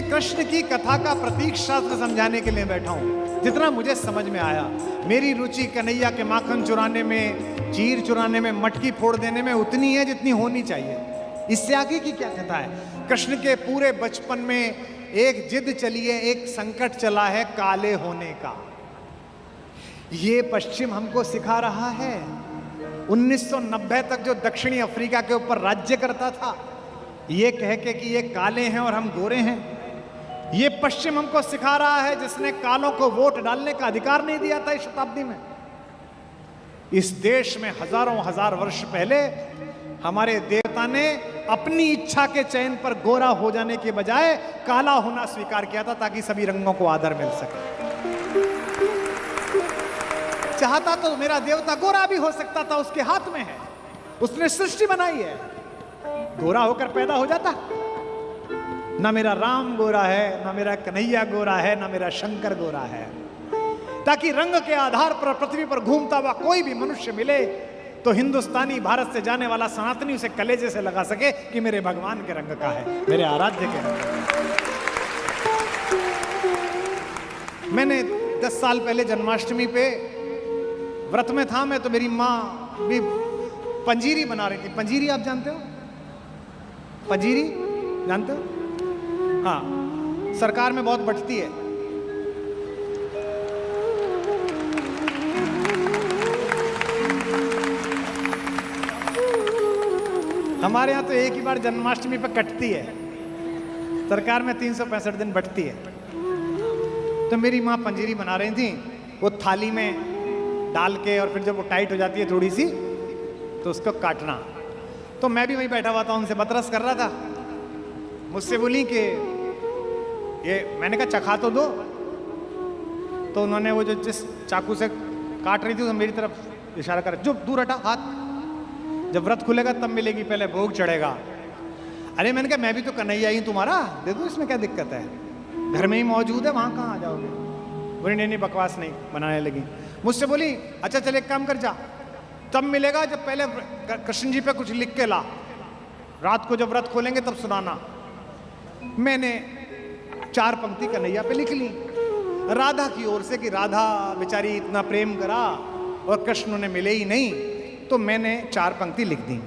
कृष्ण की कथा का प्रतीक शास्त्र समझाने के लिए बैठा हूं। जितना मुझे समझ में आया, मेरी रुचि कन्हैया के माखन चुराने में, चीर चुराने में, मटकी फोड़ देने में उतनी है जितनी होनी चाहिए। इससे आगे की क्या कथा है? कृष्ण के पूरे बचपन में एक जिद चली है, एक संकट चला है काले होने का। ये पश्चिम हमको सिखा रहा है। 1990 तक जो दक्षिणी अफ्रीका के ऊपर राज्य करता था, ये कह के कि ये काले हैं और हम गोरे हैं, ये पश्चिम हमको सिखा रहा है, जिसने कालों को वोट डालने का अधिकार नहीं दिया था इस शताब्दी में। इस देश में हजारों हजार वर्ष पहले हमारे देवता ने अपनी इच्छा के चयन पर गोरा हो जाने के बजाय काला होना स्वीकार किया था, ताकि सभी रंगों को आदर मिल सके। चाहता तो मेरा देवता गोरा भी हो सकता था, उसके हाथ में है, उसने सृष्टि बनाई है, गोरा होकर पैदा हो जाता। ना मेरा राम गोरा है, ना मेरा कन्हैया गोरा है, ना मेरा शंकर गोरा है, ताकि रंग के आधार पर पृथ्वी पर घूमता हुआ कोई भी मनुष्य मिले तो हिंदुस्तानी भारत से जाने वाला सनातनी उसे कलेजे से लगा सके कि मेरे भगवान के रंग का है, मेरे आराध्य के रंग का है। मैंने 10 साल पहले जन्माष्टमी पे व्रत में था मैं, तो मेरी माँ भी पंजीरी बना रही थी। पंजीरी आप जानते हो? पंजीरी जानते हो? हाँ, सरकार में बहुत बंटती है। हमारे यहाँ तो एक ही बार जन्माष्टमी पे कटती है, सरकार में 365 दिन बंटती है। तो मेरी माँ पंजीरी बना रही थी, वो थाली में डाल के, और फिर जब वो टाइट हो जाती है थोड़ी सी तो उसको काटना। तो मैं भी वहीं बैठा हुआ था, उनसे बतरस कर रहा था। मुझसे बोली कि ये, मैंने कहा चखा तो दो। तो उन्होंने वो जो जिस चाकू से काट रही थी तो मेरी तरफ इशारा कर, जो दूर हटा हाथ, जब व्रत खुलेगा तब मिलेगी, पहले भोग चढ़ेगा। अरे मैंने कहा मैं भी तो कन्हैया ही तुम्हारा, दे दो, इसमें क्या दिक्कत है, घर में ही मौजूद है, वहां कहाँ आ जाओगे? बोली नहीं बकवास नहीं, बनाने लगी। मुझसे बोली अच्छा चल एक काम कर, जा तब मिलेगा जब पहले कृष्ण जी पे कुछ लिख के ला, रात को जब व्रत खोलेंगे तब सुनाना। मैंने 4 पंक्ति कन्हैया पे लिख ली, राधा की ओर से, कि राधा बेचारी इतना प्रेम करा और कृष्ण उन्हें मिले ही नहीं। तो मैंने 4 पंक्ति लिख दी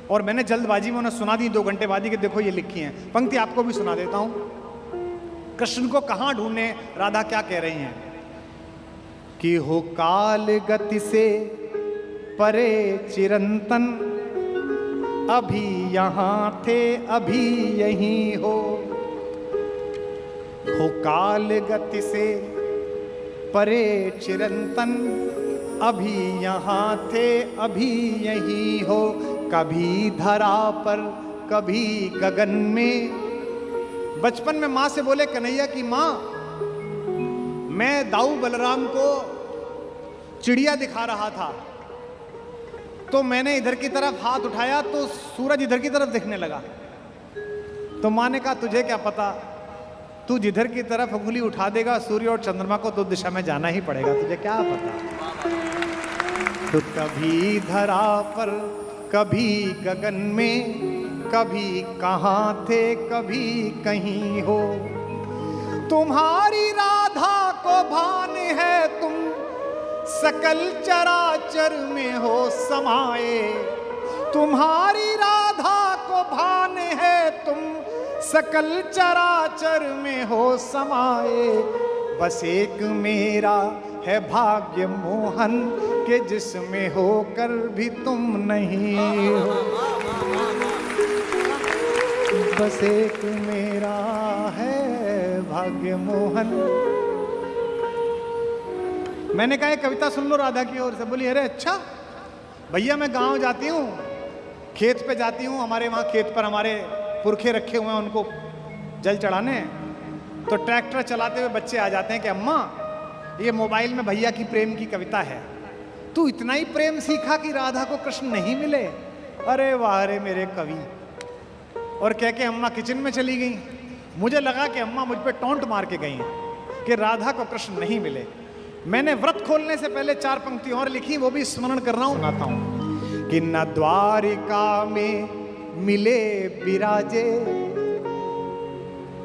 और मैंने जल्दबाजी में उन्हें सुना दी 2 घंटे बाद ही, कि देखो ये लिखी हैं पंक्ति, आपको भी सुना देता हूं। कृष्ण को कहां ढूंढे, राधा क्या कह रही हैं कि हो काल गति से परे चिरंतन, अभी यहां थे अभी यहीं हो काल गति से परे चिरंतन, अभी यहां थे अभी यहीं हो। कभी धरा पर कभी गगन में। बचपन में माँ से बोले कन्हैया की माँ, मैं दाऊ बलराम को चिड़िया दिखा रहा था, तो मैंने इधर की तरफ हाथ उठाया तो सूरज इधर की तरफ दिखने लगा। तो माँ ने कहा तुझे क्या पता, तू जिधर की तरफ उंगली उठा देगा सूर्य और चंद्रमा को तो दिशा में जाना ही पड़ेगा, तुझे क्या पता। तो कभी धरा पर कभी गगन में, कभी कहाँ थे कभी कहीं हो। तुम्हारी राधा को भान है तुम सकल चराचर में हो समाये। तुम्हारी राधा को भान है तुम सकल चराचर में हो समाये। बस एक मेरा है भाग्य मोहन के जिसमें होकर भी तुम नहीं हो। बस एक मेरा है भाग्य मोहन। मैंने कहा कविता सुन लो राधा की ओर से। बोली अरे अच्छा भैया, मैं गांव जाती हूँ, खेत पे जाती हूँ, हमारे वहाँ खेत पर हमारे पुरखे रखे हुए हैं, उनको जल चढ़ाने। तो ट्रैक्टर चलाते हुए बच्चे आ जाते हैं कि अम्मा ये मोबाइल में भैया की प्रेम की कविता है, तू इतना ही प्रेम सीखा कि राधा को कृष्ण नहीं मिले। अरे वाह रे मेरे कवि। और कह के अम्मा किचन में चली गई। मुझे लगा कि अम्मा मुझ पे टोंट मार के गई कि राधा को कृष्ण नहीं मिले। मैंने व्रत खोलने से पहले 4 पंक्ति और लिखी, वो भी स्मरण कर रहा हूं, सुनाता हूं कि न द्वारिका में मिले विराजे,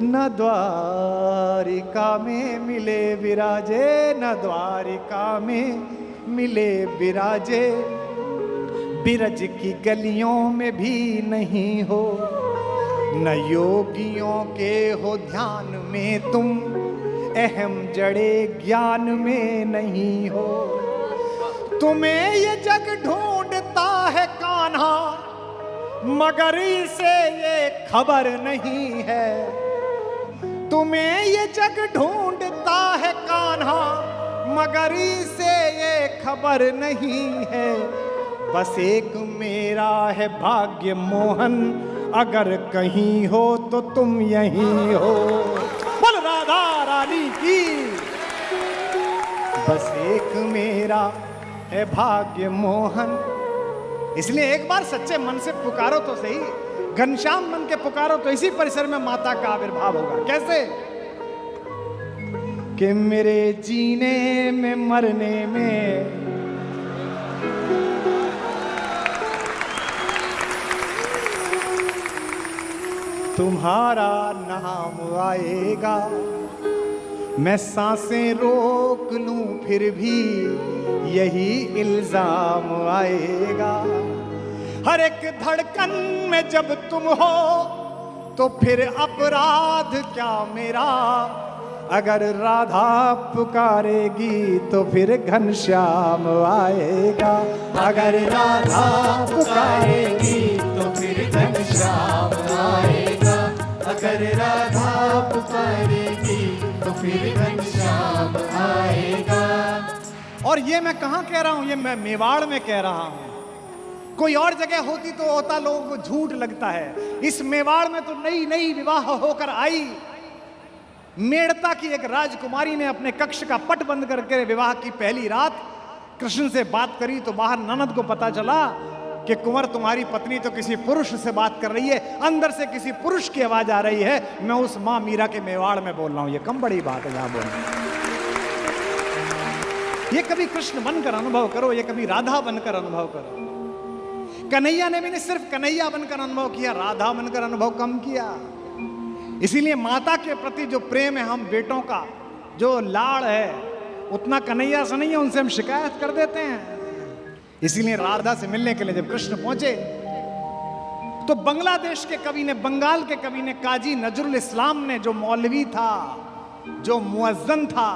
न द्वारिका में मिले विराजे, न द्वारिका में मिले विराजे, बिरज की गलियों में भी नहीं हो, न योगियों के हो ध्यान में तुम, अहम जड़े ज्ञान में नहीं हो। तुम्हें ये जग ढूंढता है कान्हा, मगर इसे ये खबर नहीं है। तुम्हें ये जग ढूंढता है कान्हा, मगर इसे ये खबर नहीं है। बस एक मेरा है भाग्य मोहन, अगर कहीं हो तो तुम यहीं हो। बोल राधा रानी की। बस एक मेरा है भाग्य मोहन। इसलिए एक बार सच्चे मन से पुकारो तो सही, घनश्याम मन के पुकारो तो इसी परिसर में माता का आविर्भाव होगा। कैसे? कि मेरे जीने में मरने में तुम्हारा नाम आएगा। मैं सांसें रोक लूं फिर भी यही इल्जाम आएगा। हर एक धड़कन में जब तुम हो तो फिर अपराध क्या मेरा। अगर राधा पुकारेगी तो फिर घनश्याम आएगा। अगर राधा पुकारेगी तो फिर घनश्याम आएगा। अगर राधा पुकारेगी तो फिर घनश्याम आएगा। और ये मैं कहाँ कह रहा हूँ? ये मैं मेवाड़ में कह रहा हूँ। कोई और जगह होती तो होता लोगों को झूठ लगता है। इस मेवाड़ में तो नई नई विवाह होकर आई मेड़ता की एक राजकुमारी ने अपने कक्ष का पट बंद करके विवाह की पहली रात कृष्ण से बात करी तो बाहर ननद को पता चला कि कुंवर तुम्हारी पत्नी तो किसी पुरुष से बात कर रही है, अंदर से किसी पुरुष की आवाज आ रही है। मैं उस मां मीरा के मेवाड़ में बोल रहा हूं। ये कम बड़ी बात है यहां बोलना। ये कभी कृष्ण बनकर अनुभव करो, ये कभी राधा बनकर अनुभव करो। कन्हैया ने भी नहीं सिर्फ कन्हैया बनकर अनुभव किया, राधा बनकर अनुभव कम किया। इसीलिए माता के प्रति जो प्रेम है, हम बेटों का जो लाड़ है, उतना कन्हैया से नहीं है, उनसे हम शिकायत कर देते हैं। इसीलिए राधा से मिलने के लिए जब कृष्ण पहुंचे तो बांग्लादेश के कवि ने, बंगाल के कवि ने, काजी नजरुल इस्लाम ने, जो मौलवी था, जो मुअज्जन था,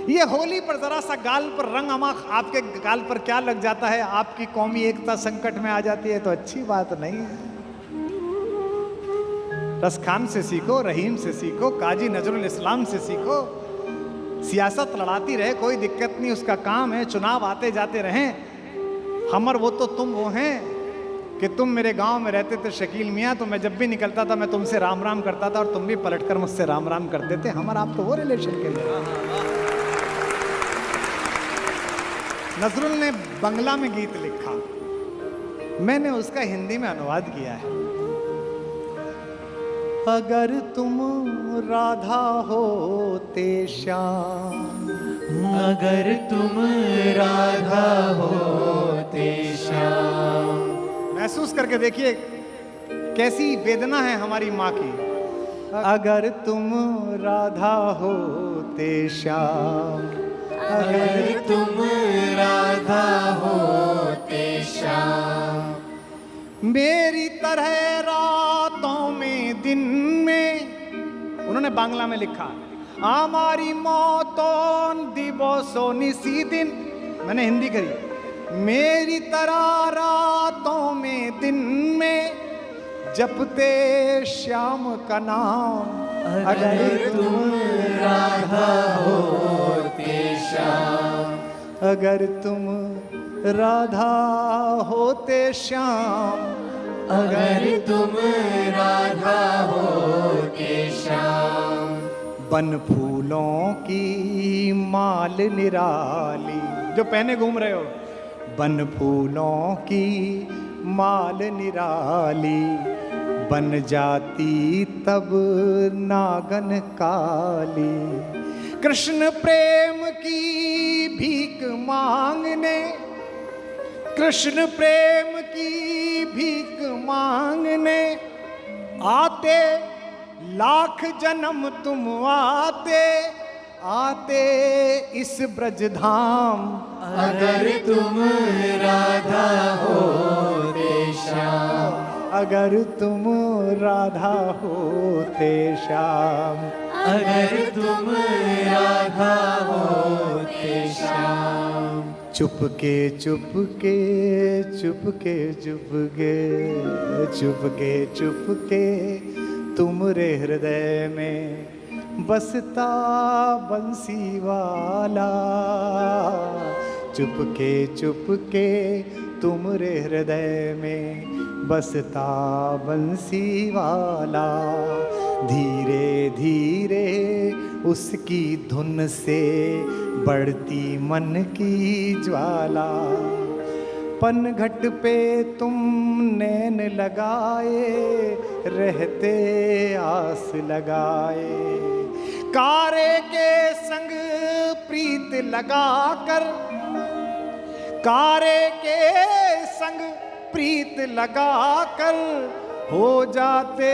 ये होली पर जरा सा गाल पर रंग अमाख आपके गाल पर क्या लग जाता है, आपकी कौमी एकता संकट में आ जाती है तो अच्छी बात नहीं है। रसखान से सीखो, रहीम से सीखो, काजी नजरुल इस्लाम से सीखो। सियासत लड़ाती रहे, कोई दिक्कत नहीं, उसका काम है। चुनाव आते जाते रहें। हमर वो तो तुम वो हैं कि तुम मेरे गांव में रहते थे शकील मियाँ, तो मैं जब भी निकलता था मैं तुमसे राम राम करता था और तुम भी पलटकर मुझसे राम राम करते थे। हमारा आप तो वो रिलेशन के लिए। नजरुल ने बंगला में गीत लिखा, मैंने उसका हिंदी में अनुवाद किया है। अगर तुम राधा होते श्याम, अगर तुम राधा होते श्याम। महसूस करके देखिए कैसी वेदना है हमारी माँ की। अगर तुम राधा होते श्याम, अगर तुम राधा होते श्याम। मेरी तरह रातों में दिन में, उन्होंने बांग्ला में लिखा, हमारी मौतों दिवसों निसी दिन, मैंने हिंदी करी। मेरी तरह रातों में दिन में जपते श्याम का नाम। अगर तुम राधा होते श्याम, अगर तुम राधा होते श्याम, अगर तुम राधा होते श्याम। बन फूलों की माल निराली, जो पहने घूम रहे हो, बन फूलों की माल निराली, बन जाती तब नागन काली। कृष्ण प्रेम की भीख मांगने, कृष्ण प्रेम की भीख मांगने आते लाख जन्म तुम आते आते इस ब्रज धाम, अगर तुम राधा होते श्याम, अगर तुम राधा होते श्याम, अगर तुम राधा होते श्याम। चुपके चुपके चुपके चुपके चुपके चुपके तुमरे हृदय में बसता बंसी वाला, चुपके चुपके तुमरे हृदय में बसता बंसी वाला। धीरे धीरे उसकी धुन से बढ़ती मन की ज्वाला। पनघट पे तुम नैन लगाए रहते आस लगाए, कारे के संग प्रीत लगाकर, कारे के संग प्रीत लगाकर हो जाते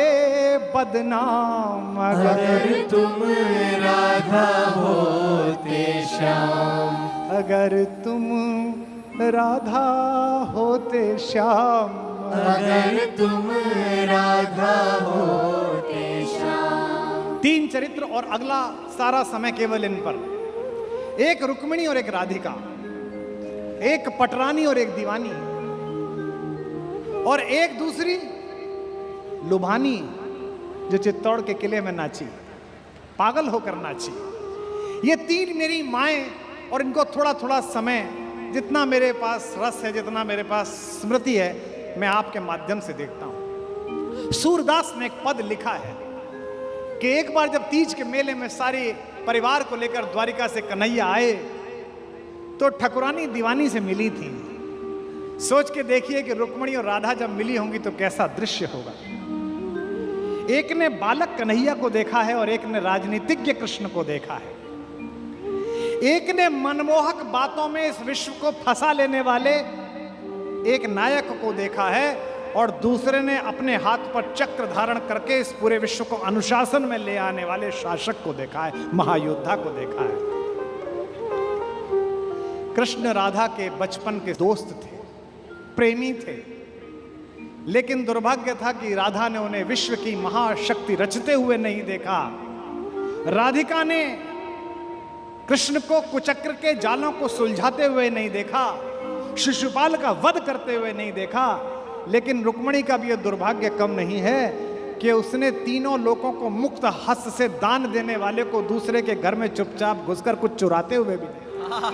बदनाम, अगर तुम राधा होते श्याम, अगर तुम राधा होते श्याम, अगर तुम राधा होते श्याम। 3 चरित्र और अगला सारा समय केवल इन पर। एक रुक्मिणी और एक राधिका, एक पटरानी और एक दीवानी, और एक दूसरी लुभानी जो चित्तौड़ के किले में नाची, पागल होकर नाची। ये 3 मेरी माएं, और इनको थोड़ा थोड़ा समय, जितना मेरे पास रस है, जितना मेरे पास स्मृति है, मैं आपके माध्यम से देखता हूं। सूरदास ने एक पद लिखा है कि एक बार जब तीज के मेले में सारे परिवार को लेकर द्वारिका से कन्हैया आए तो ठकुरानी दीवानी से मिली थी। सोच के देखिए कि रुक्मिणी और राधा जब मिली होंगी तो कैसा दृश्य होगा। एक ने बालक कन्हैया को देखा है और एक ने राजनीतिज्ञ कृष्ण को देखा है। एक ने मनमोहक बातों में इस विश्व को फंसा लेने वाले एक नायक को देखा है, और दूसरे ने अपने हाथ पर चक्र धारण करके इस पूरे विश्व को अनुशासन में ले आने वाले शासक को देखा है, महायोद्धा को देखा है। कृष्ण राधा के बचपन के दोस्त थे, प्रेमी थे, लेकिन दुर्भाग्य था कि राधा ने उन्हें विश्व की महाशक्ति रचते हुए नहीं देखा। राधिका ने कृष्ण को कुचक्र के जालों को सुलझाते हुए नहीं देखा, शिशुपाल का वध करते हुए नहीं देखा। लेकिन रुक्मिणी का भी यह दुर्भाग्य कम नहीं है कि उसने तीनों लोगों को मुक्त हस्त से दान देने वाले को दूसरे के घर में चुपचाप घुसकर कुछ चुराते हुए भी देखा।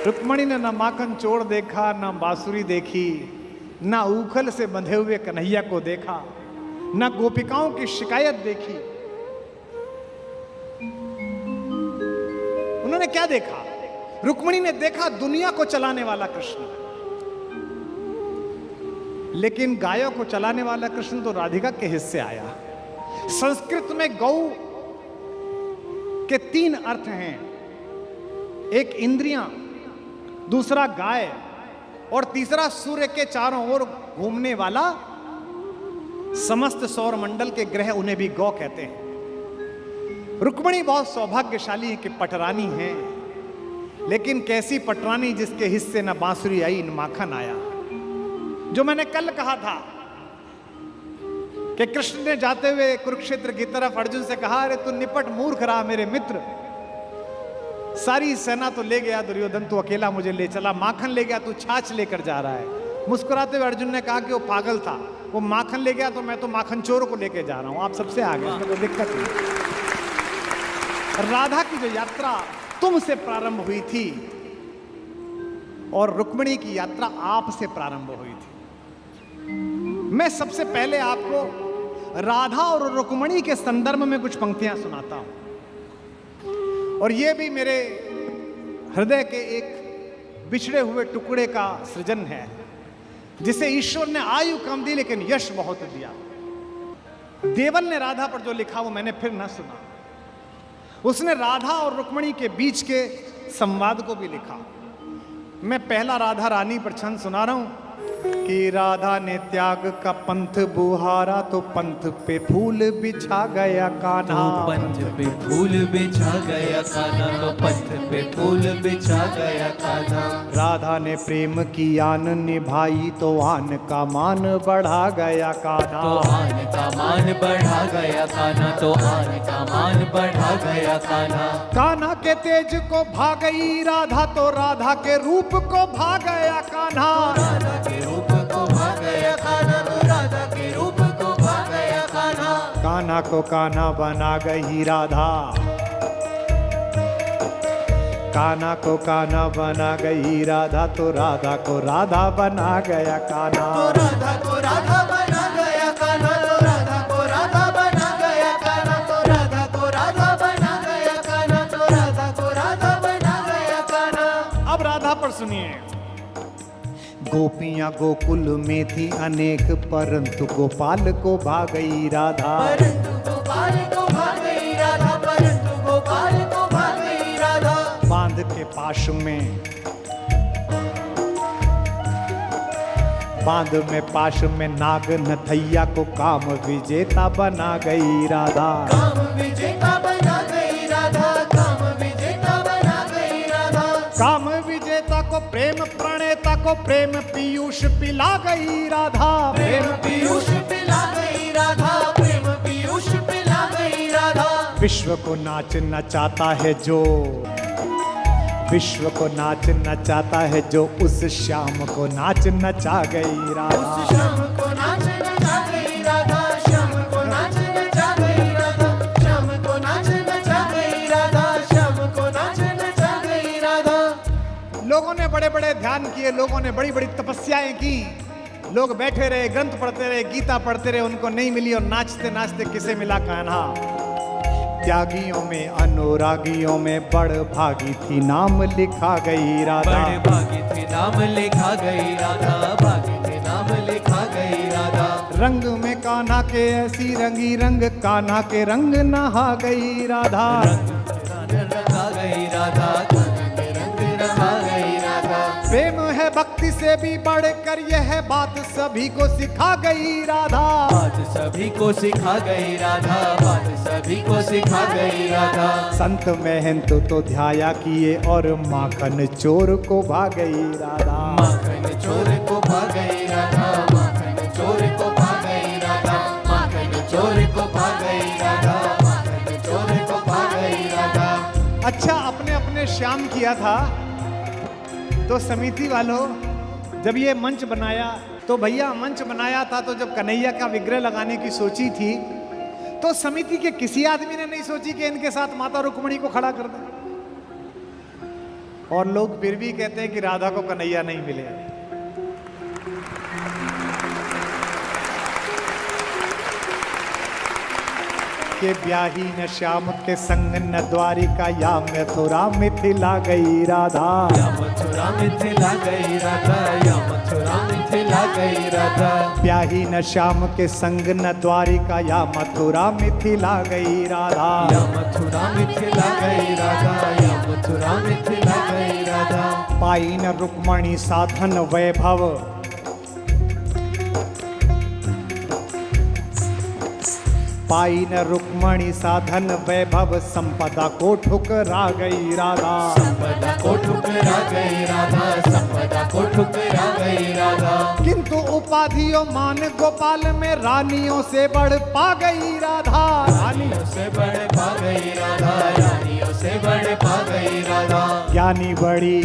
रुक्मिणी ने न माखन चोर देखा, न बांसुरी देखी, न उखल से बंधे हुए कन्हैया को देखा, न गोपिकाओं की शिकायत देखी। उन्होंने क्या देखा? रुक्मिणी ने देखा दुनिया को चलाने वाला कृष्ण, लेकिन गायों को चलाने वाला कृष्ण तो राधिका के हिस्से आया। संस्कृत में गौ के 3 अर्थ हैं, एक इंद्रियां, दूसरा गाय, और तीसरा सूर्य के चारों ओर घूमने वाला समस्त सौर मंडल के ग्रह, उन्हें भी गौ कहते हैं। रुक्मिणी बहुत सौभाग्यशाली है कि पटरानी है, लेकिन कैसी पटरानी जिसके हिस्से न बांसुरी आई न माखन आया। जो मैंने कल कहा था कि कृष्ण ने जाते हुए कुरुक्षेत्र की तरफ अर्जुन से कहा, अरे तू निपट मूर्ख रहा मेरे मित्र, सारी सेना तो ले गया दुर्योधन, तू अकेला मुझे ले चला, माखन ले गया, तू छाछ लेकर जा रहा है। मुस्कुराते हुए अर्जुन ने कहा कि वो पागल था, वो माखन ले गया तो मैं तो माखन चोर को लेके जा रहा हूं, आप सबसे आगे, इसमें कोई दिक्कत नहीं। राधा की जो यात्रा तुमसे प्रारंभ हुई थी और रुक्मिणी की यात्रा आपसे प्रारंभ हुई थी। मैं सबसे पहले आपको राधा और रुक्मिणी के संदर्भ में कुछ पंक्तियां सुनाता हूं, और यह भी मेरे हृदय के एक बिछड़े हुए टुकड़े का सृजन है, जिसे ईश्वर ने आयु कम दी लेकिन यश बहुत दिया। देवल ने राधा पर जो लिखा वो मैंने फिर न सुना। उसने राधा और रुक्मिणी के बीच के संवाद को भी लिखा। मैं पहला राधा रानी पर छंद सुना रहा हूं, कि राधा ने त्याग का पंथ बुहारा तो पंथ पे फूल बिछा गया कान्हा। तो पंथ पे फूल बिछा गया कान्हा, तो पंथ पे फूल बिछा गया कान्हा। राधा ने प्रेम की आन निभाई तो आन का मान बढ़ा गया कान्हा। तो आन का मान बढ़ा गया कान्हा, तो आन का मान बढ़ा गया कान्हा। कान्हा के तेज को भा गई राधा तो राधा के रूप को भा गया कान्हा। राधा के रूप को भा गया कान्हा, तो राधा के रूप को भा गया कान्हा। कान्हा को कान्हा बना गई राधा, कान्हा को कान्हा बना गई राधा तो राधा को राधा बना गया कान्हा। तो राधा को राधा बना गया कान्हा, तो राधा को राधा बना गया कान्हा, तो राधा को राधा बना गया कान्हा, तो राधा को राधा बना गया कान्हा। अब राधा पर सुनिए। गोपियां गोकुल में थी अनेक परंतु गोपाल को भा गई राधा। परंतु गोपाल को भा गई राधा, परंतु गोपाल को भा गई राधा। बांध के पाश में, बांध में पाश में नाग नथैया को काम विजेता बना गई राधा। काम विजेता बना गई राधा, काम विजेता बना गई राधा। काम विजेता को प्रेम प्रणेता को प्रेम पीयूष पिला गई राधा। प्रेम पीयूष पिला गई राधा, प्रेम पीयूष पिला गई राधा। विश्व को नाच नचाता है जो, विश्व को नाच नचाता है जो उस श्याम को नाच नचा गई राधा। उस श्याम को नाच नचा गई राधा, श्याम को नाच नचा गई राधा, श्याम को नाच नचा गई राधा, श्याम को नाच नचा गई राधा। लोगों ने बड़े बड़े ध्यान किए, लोगों ने बड़ी बड़ी तपस्याएं की, लोग बैठे रहे, ग्रंथ पढ़ते रहे, गीता पढ़ते रहे, उनको नहीं मिली और नाचते नाचते किसे मिला कान्हा। त्यागियों में अनुरागियों में बड़ भागी थी नाम लिखा गई राधा। बड़े भागी थी नाम लिखा गई राधा, भागी थी नाम लिखा गई राधा। रंग में कान्हा के ऐसी रंगी रंग, कान्हा के रंग नहा गई राधा। रंग रंगा गई राधा, कान्हा के रंग रंगा गई राधा। प्रेम है भक्ति से भी बढ़कर यह बात सभी को सिखा गई राधा। बात सभी को सिखा गई राधा, बात सभी को सिखा गई राधा। संत महंत तो ध्याया किए और माखन चोर को भा गई राधा। माखन चोर को भा गई राधा, माखन चोर को भा गई राधा, माखन चोर को भा गई राधा, माखन चोर को भा गई राधा। अच्छा, अपने अपने श्याम किया था तो समिति वालों जब ये मंच बनाया तो भैया मंच बनाया था तो जब कन्हैया का विग्रह लगाने की सोची थी तो समिति के किसी आदमी ने नहीं सोची कि इनके साथ माता रुक्मणी को खड़ा कर दे। और लोग फिर भी कहते हैं कि राधा को कन्हैया नहीं मिले। के ब्याही न श्याम के संग न द्वारिका या मथुरा मिथिला गई राधा। या मथुरा मिथिला गई राधा, या मथुरा मिथिला गई राधा। ब्याही न श्याम के संग न द्वारिका या मथुरा मिथिला गई राधा। या मथुरा मिथिला गई राधा, या मथुरा मिथिला गई राधा। पाई न रुक्मणी साधन वैभव, पाई न रुक्मणी साधन वैभव संपदा को ठुकरा गई राधा। संपदा को ठुकरा गई राधा, संपदा को ठुकरा गई राधा। किंतु उपाधियों मान गोपाल में रानियों से बढ़ पा गई राधा। रानियों से बड़े पा गई राधा, रानियों से बड़े पा गई राधा। ज्ञानी बड़ी,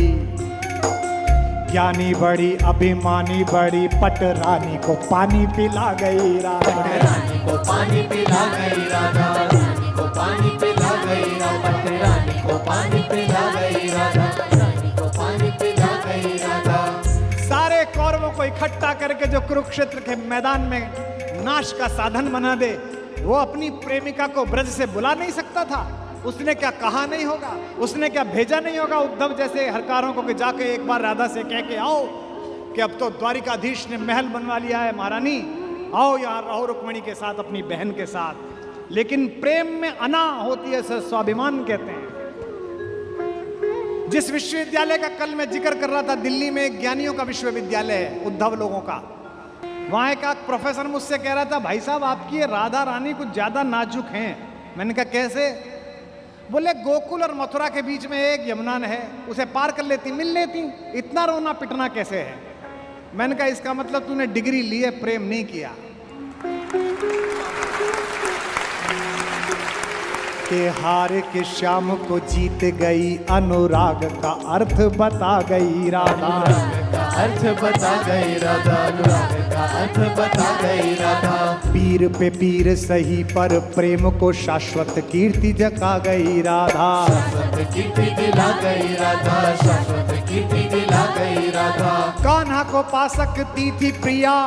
ज्ञानी बड़ी अभिमानी बड़ी पट रानी को पानी पिला गई राधा। रानी को पानी पिला गई राधा, रानी को पानी पिला गई राधा, रानी को पानी पिला गई राधा, रानी को पानी पिला गई राधा। सारे कौरवों को इकट्ठा करके जो कुरुक्षेत्र के मैदान में नाश का साधन बना दे, वो अपनी प्रेमिका को ब्रज से बुला नहीं सकता था। उसने क्या कहा नहीं होगा, उसने क्या भेजा नहीं होगा उद्धव जैसे हरकारों को कि जाके एक बार राधा से कह के आओ कि अब तो द्वारिकाधीश ने महल बनवा लिया है महारानी, आओ यहाँ रहो रुक्मणी के साथ, अपनी बहन के साथ। लेकिन प्रेम में अना होती है, स्वाभिमान कहते हैं। जिस विश्वविद्यालय का कल मैं जिक्र कर रहा था, दिल्ली में एक ज्ञानियों का विश्वविद्यालय है, उद्धव लोगों का। वहां एक प्रोफेसर मुझसे कह रहा था, भाई साहब आपकी ये राधा रानी कुछ ज्यादा नाजुक हैं। मैंने कहा कैसे? बोले गोकुल और मथुरा के बीच में एक यमुना है, उसे पार कर लेती, मिल लेती, इतना रोना पिटना कैसे है? मैंने कहा इसका मतलब तूने डिग्री ली है, प्रेम नहीं किया। के हार के श्याम को जीत गई, अनुराग का अर्थ बता गई राधा। अर्थ बता गई राधा, अनुराग का अर्थ बता गई राधा। पीर पे पीर सही पर प्रेम को शाश्वत कीर्ति जगा गई राधा। शाश्वत कीर्ति दिला गई राधा, शाश्वत कीर्ति दिला गई राधा। कान्हा को पा सकती थी प्रिया,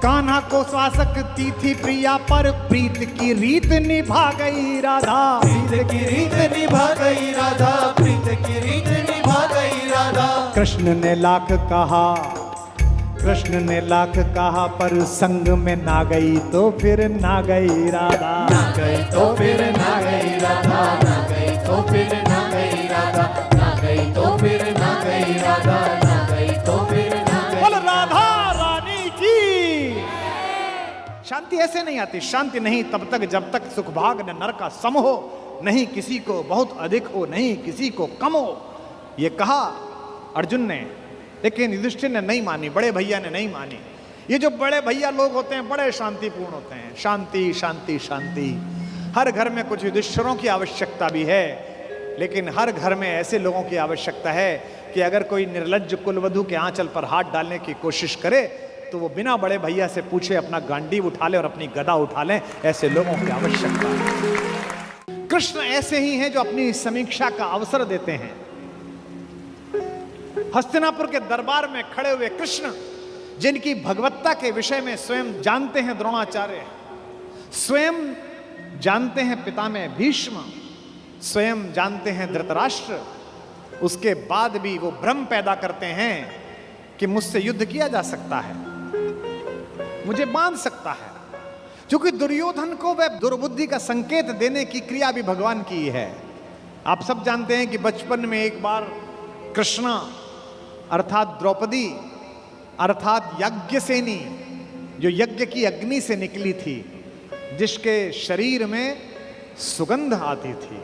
कान्हा को पा सकती थी प्रिया, पर प्रीत की रीत निभा गई राधा। प्रीत की रीत निभा गई राधा, प्रीत की रीत निभा गई राधा। कृष्ण ने लाख कहा, कृष्ण ने लाख कहा, पर संग में ना गई तो फिर ना गई राधा। ना गई तो फिर ना गई राधा, ना गई तो फिर ना गई राधा, ना गई तो फिर ना गई राधा, ना गई तो फिर ना गई। बोल राधा रानी की। शांति ऐसे नहीं आती, शांति नहीं तब तक जब तक सुख भाग न नर का सम हो, नहीं किसी को बहुत अधिक हो, नहीं किसी को कम हो। ये कहा अर्जुन ने, लेकिन युधिष्ठिर ने नहीं मानी, बड़े भैया ने नहीं मानी। ये जो बड़े भैया लोग होते हैं बड़े शांतिपूर्ण होते हैं, शांति शांति शांति। हर घर में कुछ युधिष्ठिरों की आवश्यकता भी है, लेकिन हर घर में ऐसे लोगों की आवश्यकता है कि अगर कोई निर्लज्ज कुलवधू के आंचल पर हाथ डालने की कोशिश करे तो वो बिना बड़े भैया से पूछे अपना गांडीव उठा ले और अपनी गदा उठा ले। ऐसे लोगों की आवश्यकता है। कृष्ण ऐसे ही हैं जो अपनी समीक्षा का अवसर देते हैं। हस्तिनापुर के दरबार में खड़े हुए कृष्ण, जिनकी भगवत्ता के विषय में स्वयं जानते हैं द्रोणाचार्य, स्वयं जानते हैं पितामह भीष्म, स्वयं जानते हैं धृतराष्ट्र, उसके बाद भी वो भ्रम पैदा करते हैं कि मुझसे युद्ध किया जा सकता है, मुझे बांध सकता है। क्योंकि दुर्योधन को वह दुर्बुद्धि का संकेत देने की क्रिया भी भगवान की है। आप सब जानते हैं कि बचपन में एक बार कृष्णा अर्थात द्रौपदी अर्थात यज्ञसेनी, जो यज्ञ की अग्नि से निकली थी, जिसके शरीर में सुगंध आती थी,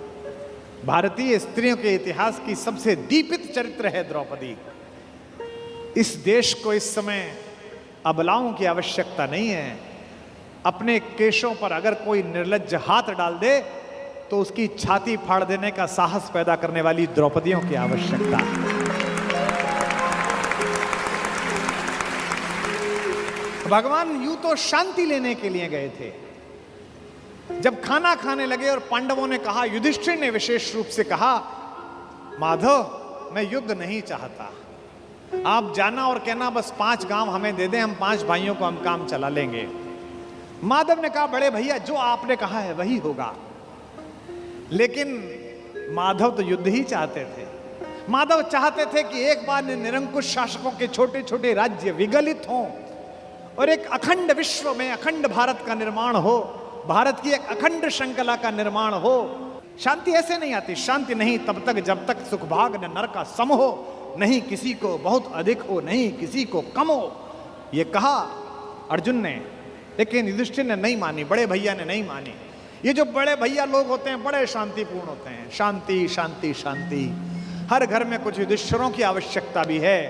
भारतीय स्त्रियों के इतिहास की सबसे दीपित चरित्र है द्रौपदी। इस देश को इस समय अबलाओं की आवश्यकता नहीं है। अपने केशों पर अगर कोई निर्लज्ज हाथ डाल दे तो उसकी छाती फाड़ देने का साहस पैदा करने वाली द्रौपदियों की आवश्यकता है। भगवान यूं तो शांति लेने के लिए गए थे। जब खाना खाने लगे और पांडवों ने कहा, युधिष्ठिर ने विशेष रूप से कहा, माधव मैं युद्ध नहीं चाहता, आप जाना और कहना बस 5 गांव हमें दे दें, हम 5 भाइयों को हम काम चला लेंगे। माधव ने कहा, बड़े भैया जो आपने कहा है वही होगा। लेकिन माधव तो युद्ध ही चाहते थे। माधव चाहते थे कि एक बार निरंकुश शासकों के छोटे छोटे राज्य विगलित हों और एक अखंड विश्व में अखंड भारत का निर्माण हो, भारत की एक अखंड श्रृंखला का निर्माण हो। शांति ऐसे नहीं आती, शांति नहीं तब तक जब तक सुख भाग न नर का सम हो, नहीं किसी को बहुत अधिक हो, नहीं किसी को कम हो। ये कहा अर्जुन ने, लेकिन युधिष्ठिर ने नहीं मानी, बड़े भैया ने नहीं मानी। ये जो बड़े भैया लोग होते हैं बड़े शांतिपूर्ण होते हैं, शांति शांति शांति। हर घर में कुछ युधिष्ठिरों की आवश्यकता भी है,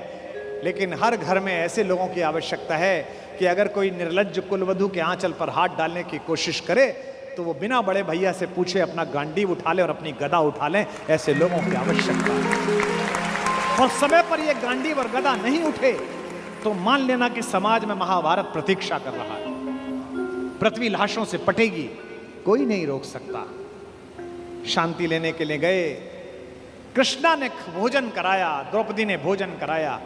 लेकिन हर घर में ऐसे लोगों की आवश्यकता है कि अगर कोई निर्लज्ज कुलवधू के आंचल पर हाथ डालने की कोशिश करे तो वो बिना बड़े भैया से पूछे अपना गांडीव उठा ले और अपनी गदा उठा ले। ऐसे लोगों की आवश्यकता है। और समय पर ये गांडीव और गदा नहीं उठे तो मान लेना कि समाज में महाभारत प्रतीक्षा कर रहा है। पृथ्वी लाशों से पटेगी, कोई नहीं रोक सकता। शांति लेने के लिए गए, कृष्णा ने भोजन कराया, द्रौपदी ने भोजन कराया।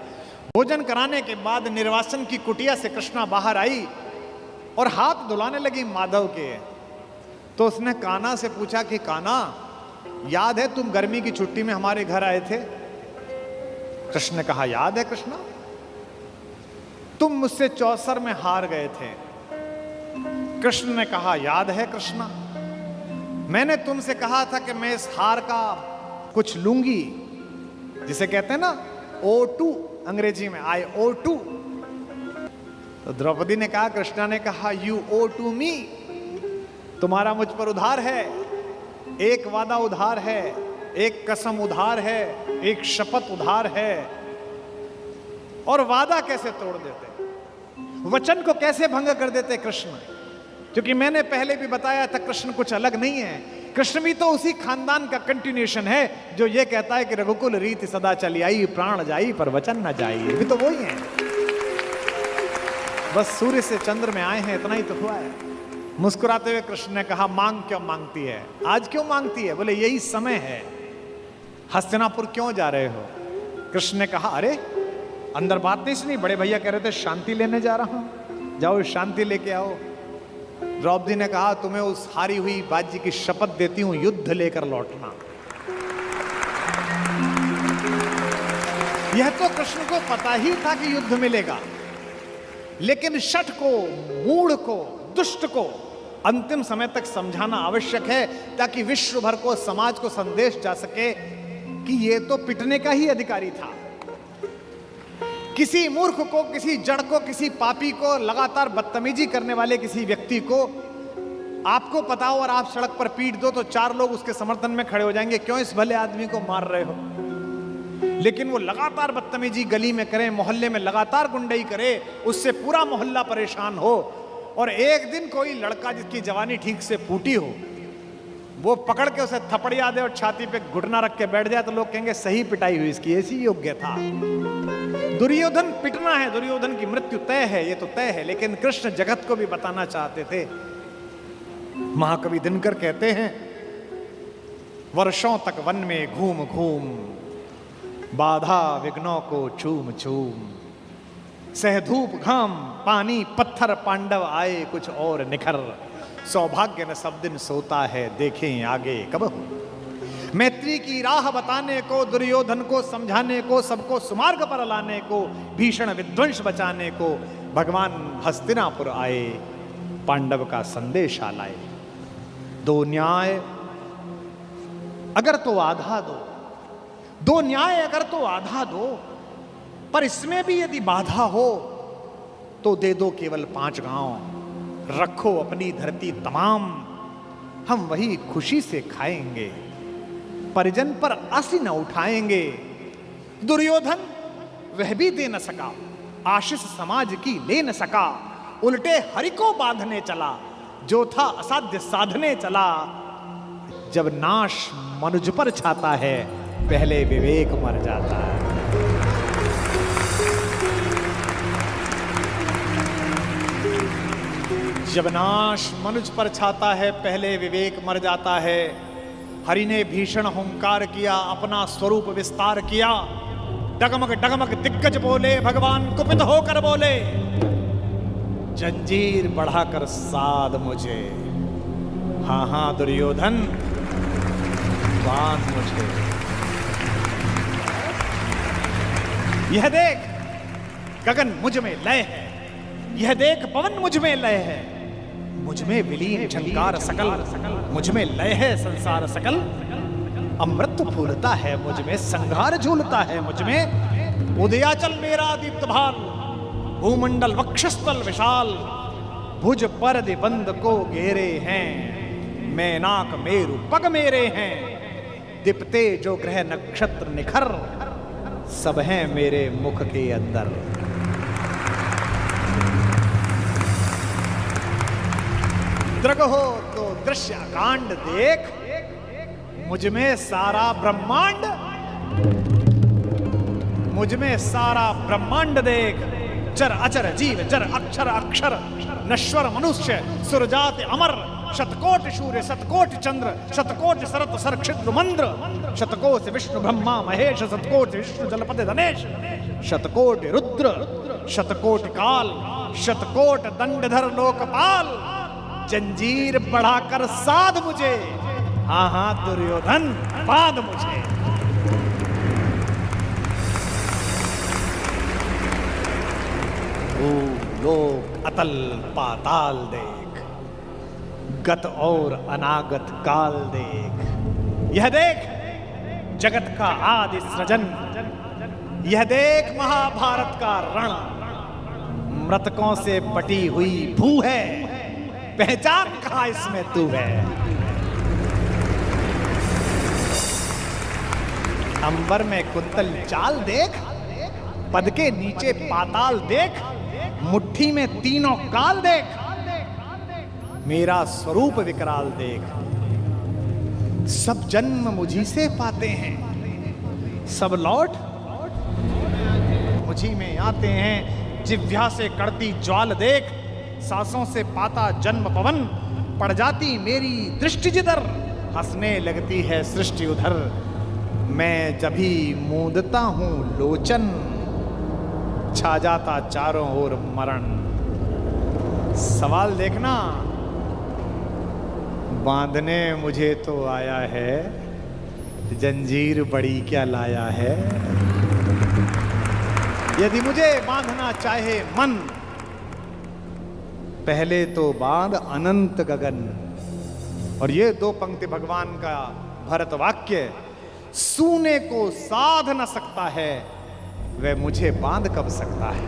भोजन कराने के बाद निर्वासन की कुटिया से कृष्णा बाहर आई और हाथ धुलाने लगी माधव के। तो उसने कान्हा से पूछा कि कान्हा, याद है तुम गर्मी की छुट्टी में हमारे घर आए थे? कृष्ण ने कहा, याद है कृष्णा, तुम मुझसे चौसर में हार गए थे। कृष्ण ने कहा, याद है कृष्णा, मैंने तुमसे कहा था कि मैं इस हार का कुछ लूंगी, जिसे कहते हैं ना O2 अंग्रेजी में, I O2। तो द्रौपदी ने कहा, कृष्णा ने कहा, यू ओ टू मी, तुम्हारा मुझ पर उधार है, एक वादा उधार है, एक कसम उधार है, एक शपथ उधार है। और वादा कैसे तोड़ देते, वचन को कैसे भंग कर देते कृष्ण, क्योंकि मैंने पहले भी बताया था कृष्ण कुछ अलग नहीं है। कृष्ण भी तो उसी खानदान का कंटिन्यूएशन है जो ये कहता है कि रघुकुल रीति सदा चली आई, प्राण जाई पर वचन न जाई। भी तो वही है, बस सूर्य से चंद्र में आए हैं, इतना ही तो हुआ है। मुस्कुराते हुए कृष्ण ने कहा, मांग क्यों मांगती है, आज क्यों मांगती है? बोले यही समय है। हस्तिनापुर क्यों जा रहे हो? कृष्ण ने कहा, अरे अंदर बात नहीं सुनी, बड़े भैया कह रहे थे शांति लेने जा रहा हूं, जाओ शांति लेके आओ। द्रौपदी ने कहा, तुम्हें उस हारी हुई बाजी की शपथ देती हूं, युद्ध लेकर लौटना। यह तो कृष्ण को पता ही था कि युद्ध मिलेगा, लेकिन शठ को, मूढ़ को, दुष्ट को अंतिम समय तक समझाना आवश्यक है, ताकि विश्व भर को, समाज को संदेश जा सके कि यह तो पिटने का ही अधिकारी था। किसी मूर्ख को, किसी जड़ को, किसी पापी को, लगातार बदतमीजी करने वाले किसी व्यक्ति को आपको पता हो और आप सड़क पर पीट दो तो 4 लोग उसके समर्थन में खड़े हो जाएंगे, क्यों इस भले आदमी को मार रहे हो। लेकिन वो लगातार बदतमीजी गली में करे, मोहल्ले में लगातार गुंडई करे, उससे पूरा मोहल्ला परेशान हो, और एक दिन कोई लड़का जिसकी जवानी ठीक से फूटी हो, वो पकड़ के उसे थपड़िया दे और छाती पे घुटना रख के बैठ जाए, तो लोग कहेंगे सही पिटाई हुई इसकी, ऐसी योग्य था। दुर्योधन पिटना है, दुर्योधन की मृत्यु तय है, ये तो तय है। लेकिन कृष्ण जगत को भी बताना चाहते थे। महाकवि दिनकर कहते हैं, वर्षों तक वन में घूम घूम, बाधा विघ्नों को चूम चूम, सह धूप घाम पानी पत्थर, पांडव आए कुछ और निखर, सौभाग्य न सब दिन सोता है, देखें आगे कब हो। मैत्री की राह बताने को, दुर्योधन को समझाने को, सबको सुमार्ग पर लाने को, भीषण विध्वंस बचाने को भगवान हस्तिनापुर आए, पांडव का संदेश लाए। दो न्याय अगर तो आधा दो, दो न्याय अगर तो आधा दो, पर इसमें भी यदि बाधा हो तो दे दो केवल 5 गांव, रखो अपनी धरती तमाम, हम वही खुशी से खाएंगे, परिजन पर आसी न उठाएंगे। दुर्योधन वह भी दे न सका, आशीष समाज की ले न सका, उल्टे हरि को बांधने चला, जो था असाध्य साधने चला। जब नाश मनुज पर छाता है, पहले विवेक मर जाता है। जब नाश मनुज पर छाता है, पहले विवेक मर जाता है। हरि ने भीषण हुंकार किया, अपना स्वरूप विस्तार किया, डगमग डगमग दिग्गज बोले, भगवान कुपित होकर बोले, जंजीर बढ़ाकर साध मुझे, हाँ हाँ दुर्योधन बांध मुझे। यह देख गगन मुझ में लय है, यह देख पवन मुझ में लय है, मुझ में विलीन झंकार सकल, मुझ में लय है संसार सकल। अमृत फूलता है मुझ में, संघार झूलता है मुझ में, उदयाचल मेरा दीप्त भाल, भूमंडल वक्षस्थल विशाल, भुज पर बंद को घेरे हैं, मैनाक मेरु पग मेरे हैं, दीप्ते जो ग्रह नक्षत्र निखर, सब हैं मेरे मुख के अंदर। दृग हो तो दृश्य कांड देख, मुझ में सारा ब्रह्मांड, मुझ में सारा ब्रह्मांड देख। चर अचर जीव जर अक्षर अक्षर, नश्वर मनुष्य सुरजात अमर, शतकोट सूर्य शतकोट चंद्र, शतकोट शरत सरक्षिद्र मंद्र, शतकोट विष्णु ब्रह्मा महेश, शतकोट विष्णु जलपति धनेश, शतकोट रुद्र, शतकोट काल, शतकोट दंडधर लोकपाल, जंजीर बढ़ाकर साध मुझे, हाँ हाँ दुर्योधन बांध मुझे। लोक अतल पाताल देख, गत और अनागत काल देख, यह देख जगत का आदि सृजन, यह देख महाभारत का रण, मृतकों से बटी हुई भू है, पहचान कहां इसमें तू है। अंबर में कुंतल चाल देख, पद के नीचे पाताल देख, मुट्ठी में तीनों काल देख, मेरा स्वरूप विकराल देख। सब जन्म मुझी से पाते हैं, सब लौट मुझी में आते हैं। जिह्वा से कड़ती ज्वाल देख, सांसों से पाता जन्म पवन, पड़ जाती मेरी दृष्टि जिधर, हंसने लगती है सृष्टि उधर। मैं जभी मूंदता हूं लोचन, छा जाता चारों ओर मरण। सवाल देखना, बांधने मुझे तो आया है, जंजीर बड़ी क्या लाया है। यदि मुझे बांधना चाहे मन, पहले तो बांध अनंत गगन। और ये दो पंक्ति भगवान का भरत वाक्य, सूने को साध न सकता है, वह मुझे बांध कब सकता है।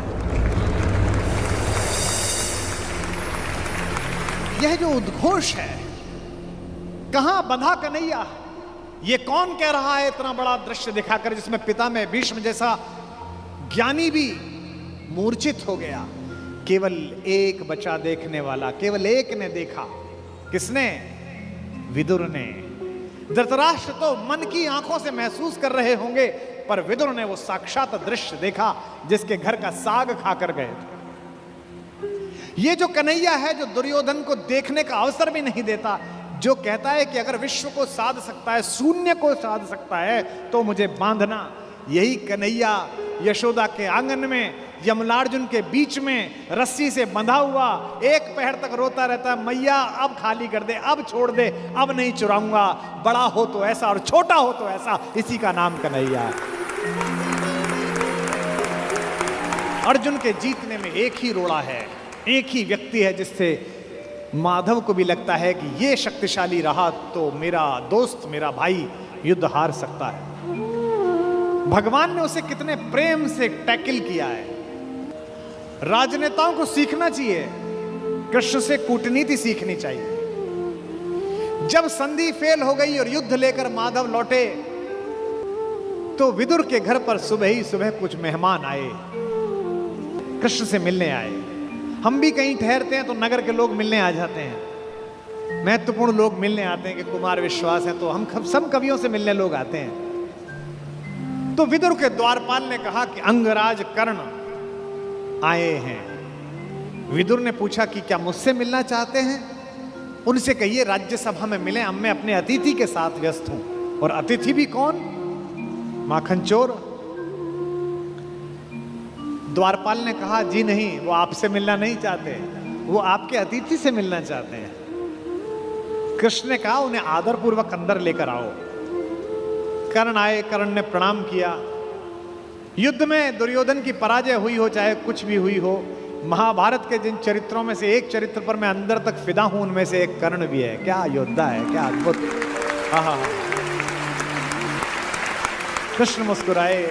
यह जो उद्घोष है, कहां बंधा कन्हैया, ये कौन कह रहा है इतना बड़ा दृश्य दिखाकर, जिसमें पिता में भीष्म जैसा ज्ञानी भी मूर्छित हो गया। केवल एक बचा देखने वाला, केवल एक ने देखा। किसने? विदुर ने। धृतराष्ट्र तो मन की आंखों से महसूस कर रहे होंगे, पर विदुर ने वो साक्षात दृश्य देखा जिसके घर का साग खाकर गए थे। ये जो कन्हैया है, जो दुर्योधन को देखने का अवसर भी नहीं देता, जो कहता है कि अगर विश्व को साध सकता है, शून्य को साध सकता है, तो मुझे बांधना। यही कन्हैया यशोदा के आंगन में यमलार्जुन के बीच में रस्सी से बंधा हुआ एक पहर तक रोता रहता है, मैया अब खाली कर दे, अब छोड़ दे, अब नहीं चुराऊंगा। बड़ा हो तो ऐसा और छोटा हो तो ऐसा, इसी का नाम कन्हैया है। अर्जुन के जीतने में एक ही रोड़ा है, एक ही व्यक्ति है जिससे माधव को भी लगता है कि ये शक्तिशाली रहा तो मेरा दोस्त, मेरा भाई युद्ध हार सकता है। भगवान ने उसे कितने प्रेम से टैकल किया है। राजनेताओं को सीखना चाहिए, कृष्ण से कूटनीति सीखनी चाहिए। जब संधि फेल हो गई और युद्ध लेकर माधव लौटे, तो विदुर के घर पर सुबह ही सुबह कुछ मेहमान आए, कृष्ण से मिलने आए। हम भी कहीं ठहरते हैं तो नगर के लोग मिलने आ जाते हैं, महत्वपूर्ण लोग मिलने आते हैं कि कुमार विश्वास है, तो हम सब कवियों से मिलने लोग आते हैं। तो विदुर के द्वारपाल ने कहा कि अंगराज कर्ण आए हैं। विदुर ने पूछा कि क्या मुझसे मिलना चाहते हैं? उनसे कहिए राज्यसभा में मिले, अब मैं अपने अतिथि के साथ व्यस्त हूं। और अतिथि भी कौन? माखन चोर। द्वारपाल ने कहा जी नहीं, वो आपसे मिलना नहीं चाहते, वो आपके अतिथि से मिलना चाहते हैं। कृष्ण ने कहा उन्हें आदरपूर्वक अंदर लेकर आओ। कर्ण आए, कर्ण ने प्रणाम किया। युद्ध में दुर्योधन की पराजय हुई हो, चाहे कुछ भी हुई हो, महाभारत के जिन चरित्रों में से एक चरित्र पर मैं अंदर तक फिदा हूं, उनमें से एक कर्ण भी है। क्या योद्धा है, क्या अद्भुत। कृष्ण मुस्कुराए।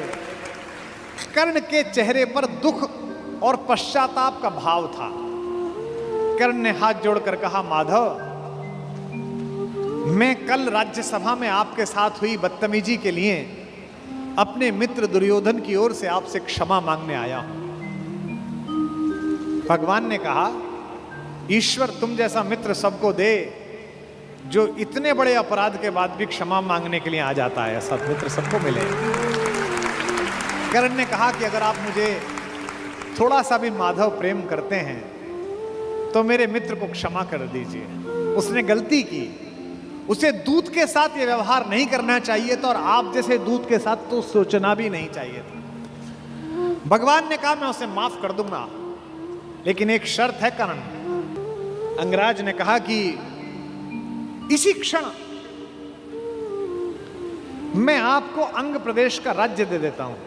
कर्ण के चेहरे पर दुख और पश्चाताप का भाव था। कर्ण ने हाथ जोड़कर कहा, माधव, मैं कल राज्यसभा में आपके साथ हुई बदतमीजी के लिए अपने मित्र दुर्योधन की ओर से आपसे क्षमा मांगने आया हूं। भगवान ने कहा, ईश्वर तुम जैसा मित्र सबको दे, जो इतने बड़े अपराध के बाद भी क्षमा मांगने के लिए आ जाता है। ऐसा मित्र सबको मिले। कर्ण ने कहा कि अगर आप मुझे थोड़ा सा भी माधव प्रेम करते हैं तो मेरे मित्र को क्षमा कर दीजिए। उसने गलती की, उसे दूत के साथ ये व्यवहार नहीं करना चाहिए था, और आप जैसे दूत के साथ तो सोचना भी नहीं चाहिए था। भगवान ने कहा मैं उसे माफ कर दूंगा, लेकिन एक शर्त है कर्ण। अंगराज ने कहा कि इसी क्षण मैं आपको अंग प्रदेश का राज्य दे देता हूं,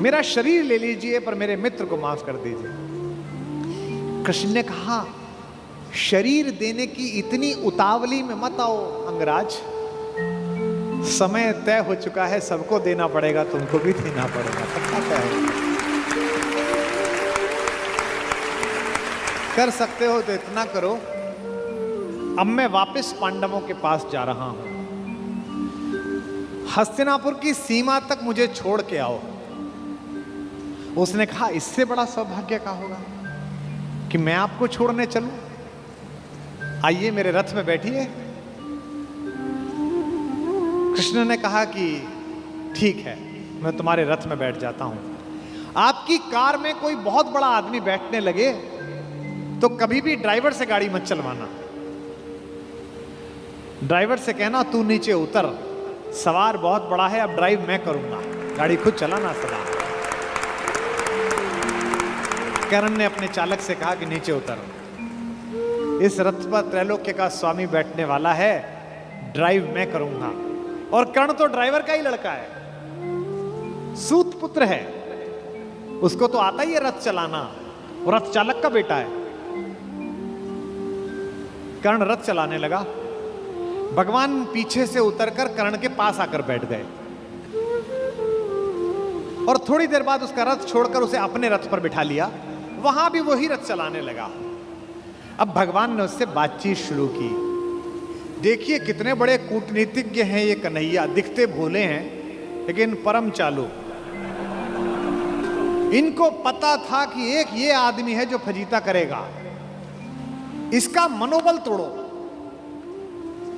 मेरा शरीर ले लीजिए, पर मेरे मित्र को माफ कर दीजिए। कृष्ण ने कहा शरीर देने की इतनी उतावली में मत आओ अंगराज, समय तय हो चुका है, सबको देना पड़ेगा, तुमको भी देना पड़ेगा, पक्का तय है। कर सकते हो तो इतना करो, अब मैं वापस पांडवों के पास जा रहा हूं, हस्तिनापुर की सीमा तक मुझे छोड़ के आओ। उसने कहा इससे बड़ा सौभाग्य का होगा कि मैं आपको छोड़ने चलूं, आइए मेरे रथ में बैठिए। कृष्ण ने कहा कि ठीक है, मैं तुम्हारे रथ में बैठ जाता हूं। आपकी कार में कोई बहुत बड़ा आदमी बैठने लगे तो कभी भी ड्राइवर से गाड़ी मत चलवाना। ड्राइवर से कहना तू नीचे उतर, सवार बहुत बड़ा है, अब ड्राइव मैं करूंगा, गाड़ी खुद चलाना सदा। कर्ण ने अपने चालक से कहा कि नीचे उतर, इस रथ पर त्रैलोक्य का स्वामी बैठने वाला है, ड्राइव मैं करूंगा। और कर्ण तो ड्राइवर का ही लड़का है, सूत पुत्र है, उसको तो आता ही है रथ चलाना, और रथ चालक का बेटा है। कर्ण रथ चलाने लगा, भगवान पीछे से उतरकर कर्ण के पास आकर बैठ गए और थोड़ी देर बाद उसका रथ छोड़कर उसे अपने रथ पर बिठा लिया, वहां भी वही रथ चलाने लगा। अब भगवान ने उससे बातचीत शुरू की। देखिए कितने बड़े कूटनीतिज्ञ हैं ये कन्हैया, दिखते भोले हैं लेकिन परम चालू। इनको पता था कि एक ये आदमी है जो फजीता करेगा, इसका मनोबल तोड़ो।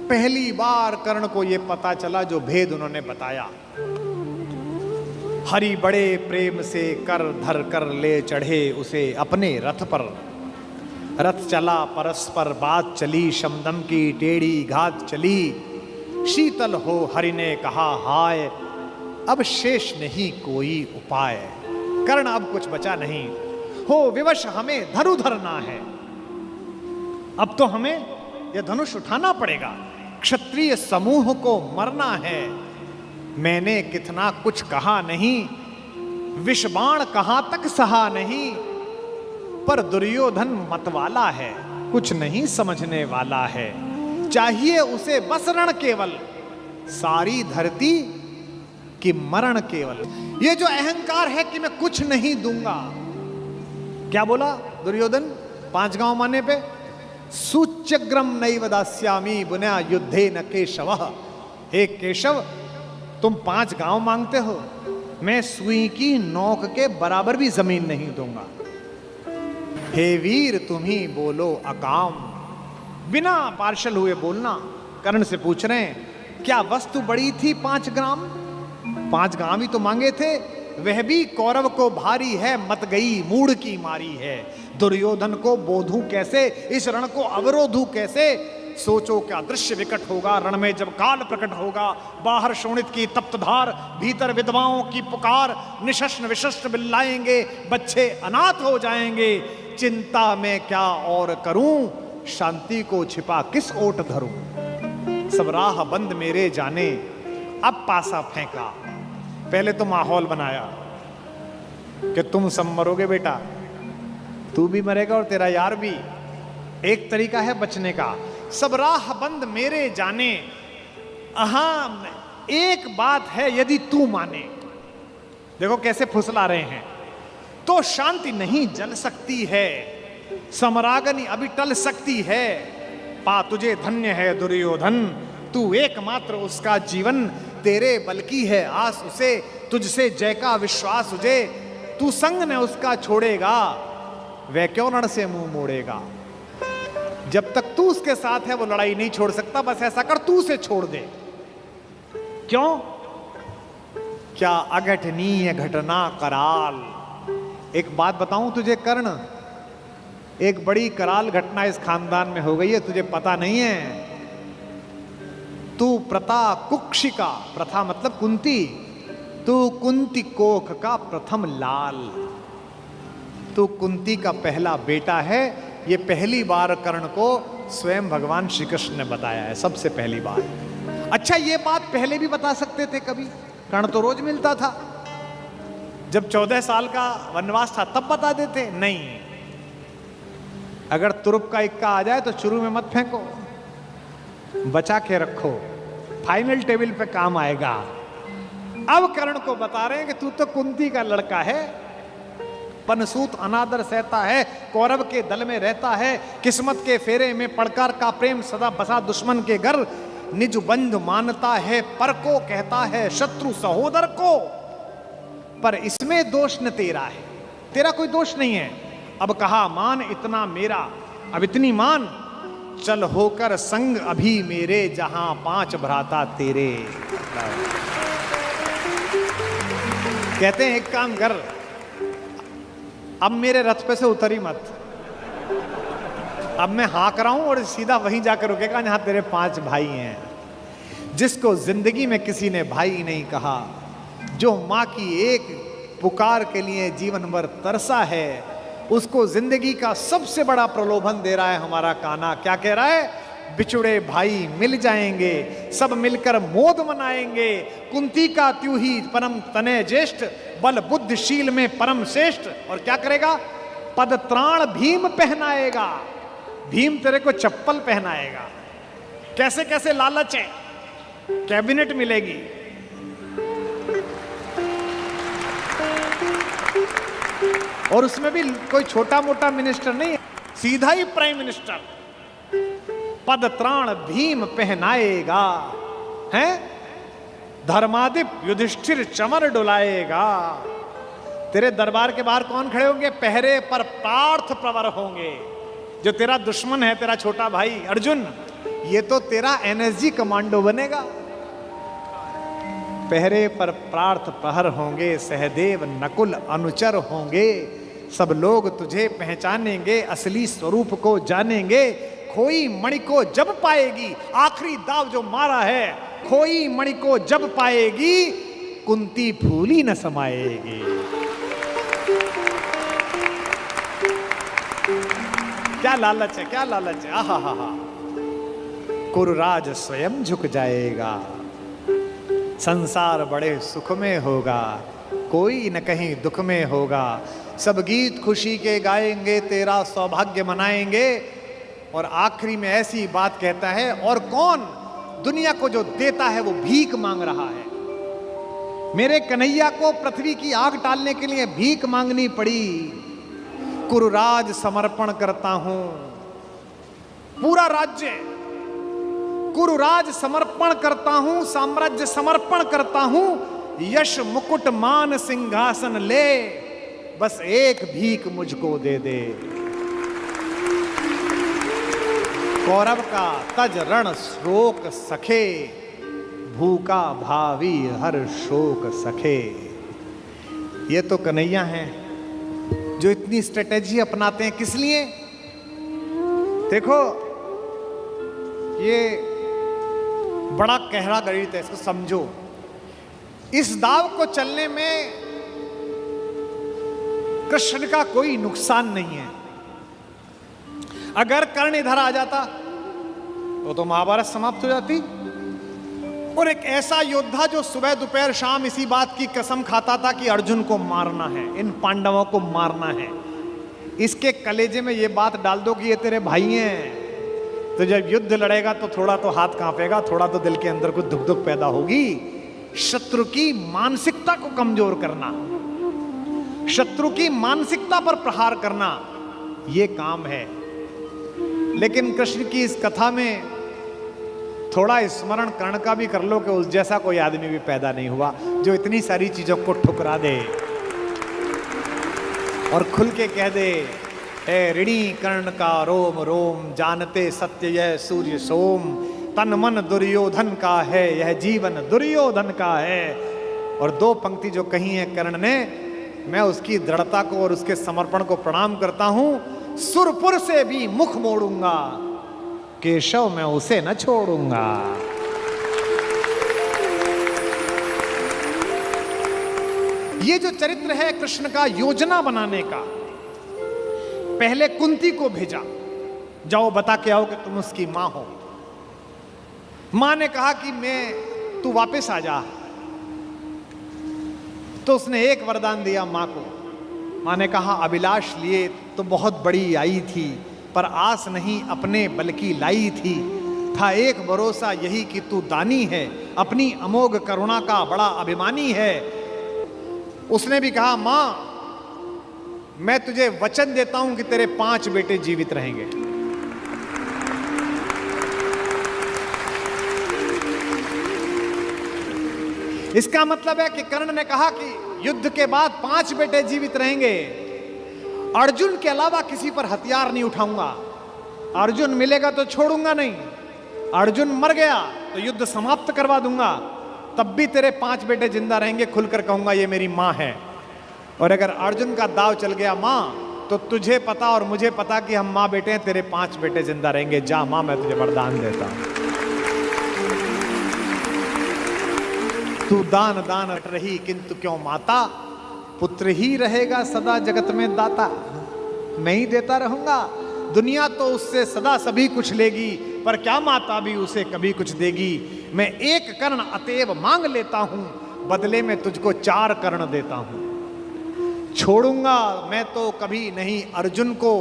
पहली बार कर्ण को यह पता चला जो भेद उन्होंने बताया। हरि बड़े प्रेम से कर धर कर ले चढ़े उसे अपने रथ पर, रथ चला परस्पर बात चली, शमदम की टेढ़ी घात चली। शीतल हो हरि ने कहा हाय, अब शेष नहीं कोई उपाय। कर्ण अब कुछ बचा नहीं, हो विवश हमें धनु धरना है, अब तो हमें यह धनुष उठाना पड़ेगा, क्षत्रिय समूह को मरना है। मैंने कितना कुछ कहा नहीं, विषबाण कहां तक सहा नहीं, पर दुर्योधन मतवाला है, कुछ नहीं समझने वाला है। चाहिए उसे बस रण केवल, सारी धरती की मरण केवल। ये जो अहंकार है कि मैं कुछ नहीं दूंगा, क्या बोला दुर्योधन 5 गांव माने पे, सूच्यग्रम नैव दास्यामि बुना युद्धे न केशवः। हे केशव, तुम 5 गांव मांगते हो, मैं सुई की नोक के बराबर भी जमीन नहीं दूंगा। हे वीर तुम ही बोलो अकाम, बिना पार्शल हुए बोलना। कर्ण से पूछ रहे हैं क्या वस्तु बड़ी थी 5 ग्राम? 5 ग्राम ही तो मांगे थे, वह भी कौरव को भारी है, मत गई मूढ़ की मारी है। दुर्योधन को बोधूं कैसे, इस रण को अवरोधूं कैसे? सोचो क्या दृश्य विकट होगा रण में जब काल प्रकट होगा। बाहर शोणित की तप्त धार, भीतर विधवाओं की पुकार, निशस्त्र विशस्त्र बिल्लाएंगे, बच्चे अनाथ हो जाएंगे। चिंता में क्या और करूं, शांति को छिपा किस ओट धरूं। सब राह बंद मेरे जाने, अब पासा फेंका। पहले तो माहौल बनाया कि तुम सब मरोगे बेटा, तू भी मरेगा और तेरा यार भी। एक तरीका है बचने का, सब राह बंद मेरे जाने। अहां एक बात है यदि तू माने, देखो कैसे फुसला रहे हैं, तो शांति नहीं जल सकती है, समरागनी अभी टल सकती है। पा तुझे धन्य है दुर्योधन, तू एकमात्र उसका जीवन, तेरे बल की है आस उसे, तुझसे जय का विश्वास उसे। तू संग न उसका छोड़ेगा, वह क्यों रण से मुंह मोड़ेगा। जब तक तू उसके साथ है वो लड़ाई नहीं छोड़ सकता। बस ऐसा कर, तू उसे छोड़ दे। क्यों? क्या अघटनीय घटना कराल। एक बात बताऊं तुझे कर्ण, एक बड़ी कराल घटना इस खानदान में हो गई है, तुझे पता नहीं है। तू प्रता कुक्षिका, प्रथा मतलब कुंती, तू कुंती कोख का प्रथम लाल, तू कुंती का पहला बेटा है। ये पहली बार कर्ण को स्वयं भगवान श्री कृष्ण ने बताया है, सबसे पहली बार। अच्छा ये बात पहले भी बता सकते थे कभी, कर्ण तो रोज मिलता था, जब 14 साल का वनवास था तब बता देते। नहीं, अगर तुरुप का इक्का आ जाए तो शुरू में मत फेंको, बचा के रखो, फाइनल टेबल पे काम आएगा। अब कर्ण को बता रहे हैं कि तू तो कुंती का लड़का है, पनसूत अनादर सहता है, कौरव के दल में रहता है, किस्मत के फेरे में पड़कर का प्रेम सदा बसा दुश्मन के घर, निज बंधु मानता है पर को कहता है शत्रु सहोदर को। पर इसमें दोष न तेरा है, तेरा कोई दोष नहीं है। अब कहा मान इतना मेरा, अब इतनी मान, चल होकर संग अभी मेरे जहां 5 भ्राता तेरे। कहते हैं एक काम कर, अब मेरे रथ पे से उतरी मत, अब मैं हाँक रहा हूं और सीधा वहीं जाकर रुकेगा जहां तेरे 5 भाई हैं। जिसको जिंदगी में किसी ने भाई नहीं कहा, जो मां की एक पुकार के लिए जीवन भर तरसा है, उसको जिंदगी का सबसे बड़ा प्रलोभन दे रहा है हमारा कान्हा। क्या कह रहा है? बिछुड़े भाई मिल जाएंगे, सब मिलकर मोद मनाएंगे, कुंती का त्यू ही परम तनय ज्येष्ठ, बल बुद्धिशील में परम श्रेष्ठ। और क्या करेगा? पद त्राण भीम पहनाएगा, भीम तेरे को चप्पल पहनाएगा। कैसे कैसे लालच है, कैबिनेट मिलेगी, और उसमें भी कोई छोटा मोटा मिनिस्टर नहीं, सीधा ही प्राइम मिनिस्टर। पद त्राण भीम पहनाएगा, हैं? धर्मादिप युधिष्ठिर चमर डुलाएगा। तेरे दरबार के बाहर कौन खड़े होंगे? पहरे पर पार्थ प्रवर होंगे। जो तेरा दुश्मन है, तेरा छोटा भाई अर्जुन, ये तो तेरा एनएसजी कमांडो बनेगा। पहरे पर पार्थ प्रहर होंगे, सहदेव नकुल अनुचर होंगे, सब लोग तुझे पहचानेंगे, असली स्वरूप को जानेंगे। खोई मणि को जब पाएगी, आखिरी दाव जो मारा है, खोई मणि को जब पाएगी, कुंती फूली न समाएगी। क्या लालच है, क्या लालच है। आहा हा हा। कुरुराज स्वयं झुक जाएगा, संसार बड़े सुख में होगा, कोई न कहीं दुख में होगा। सब गीत खुशी के गाएंगे, तेरा सौभाग्य मनाएंगे। और आखिरी में ऐसी बात कहता है, और कौन दुनिया को जो देता है वो भीख मांग रहा है। मेरे कन्हैया को पृथ्वी की आग टालने के लिए भीख मांगनी पड़ी। कुरुराज समर्पण करता हूं, पूरा राज्य कुरुराज समर्पण करता हूं, साम्राज्य समर्पण करता हूं, यश मुकुट मान सिंहासन ले, बस एक भीख मुझको दे दे। कौरव का तज रण शोक सखे, भूखा भावी हर शोक सखे। ये तो कन्हैया हैं जो इतनी स्ट्रेटेजी अपनाते हैं। किस लिए? देखो, ये बड़ा गहरा गणित है, इसको समझो। इस दाव को चलने में कृष्ण का कोई नुकसान नहीं है। अगर कर्ण इधर आ जाता तो महाभारत समाप्त हो जाती। और एक ऐसा योद्धा जो सुबह दोपहर शाम इसी बात की कसम खाता था कि अर्जुन को मारना है, इन पांडवों को मारना है, इसके कलेजे में ये बात डाल दो कि ये तेरे भाई हैं, तो जब युद्ध लड़ेगा तो थोड़ा तो हाथ कांपेगा, थोड़ा तो दिल के अंदर कुछ दुख दुख पैदा होगी। शत्रु की मानसिकता को कमजोर करना, शत्रु की मानसिकता पर प्रहार करना, ये काम है। लेकिन कृष्ण की इस कथा में थोड़ा स्मरण कर्ण का भी कर लो कि उस जैसा कोई आदमी भी पैदा नहीं हुआ जो इतनी सारी चीजों को ठुकरा दे और खुल के कह दे, ए ऋणी कर्ण का रोम रोम, जानते सत्य यह सूर्य सोम, तन मन दुर्योधन का है, यह जीवन दुर्योधन का है। और 2 पंक्ति जो कही है कर्ण ने, मैं उसकी दृढ़ता को और उसके समर्पण को प्रणाम करता हूं। सुरपुर से भी मुख मोड़ूंगा, केशव मैं उसे न छोड़ूंगा। ये जो चरित्र है कृष्ण का योजना बनाने का, पहले कुंती को भेजा, जाओ बता के आओ कि तुम उसकी मां हो। मां ने कहा कि तू वापस आ जा, तो उसने एक वरदान दिया मां को। मां ने कहा अभिलाष लिए तो बहुत बड़ी आई थी, पर आस नहीं अपने बल की लाई थी। था एक भरोसा यही कि तू दानी है, अपनी अमोघ करुणा का बड़ा अभिमानी है। उसने भी कहा, मां मैं तुझे वचन देता हूं कि तेरे 5 बेटे जीवित रहेंगे। इसका मतलब है कि कर्ण ने कहा कि युद्ध के बाद 5 बेटे जीवित रहेंगे। अर्जुन के अलावा किसी पर हथियार नहीं उठाऊंगा। अर्जुन मिलेगा तो छोड़ूंगा नहीं। अर्जुन मर गया तो युद्ध समाप्त करवा दूंगा, तब भी तेरे 5 बेटे जिंदा रहेंगे। खुलकर कहूंगा ये मेरी मां है। और अगर अर्जुन का दाव चल गया मां, तो तुझे पता और मुझे पता कि हम मां बेटे हैं, तेरे 5 बेटे जिंदा रहेंगे। जा मां, मैं तुझे वरदान देता हूं। तू दान दान रट रही किंतु क्यों माता, पुत्र ही रहेगा सदा जगत में दाता। मैं ही देता रहूंगा। दुनिया तो उससे सदा सभी कुछ लेगी, पर क्या माता भी उसे कभी कुछ देगी। मैं एक कर्ण अतएव मांग लेता हूं, बदले में तुझको 4 कर्ण देता हूं। छोड़ूंगा मैं तो कभी नहीं अर्जुन को,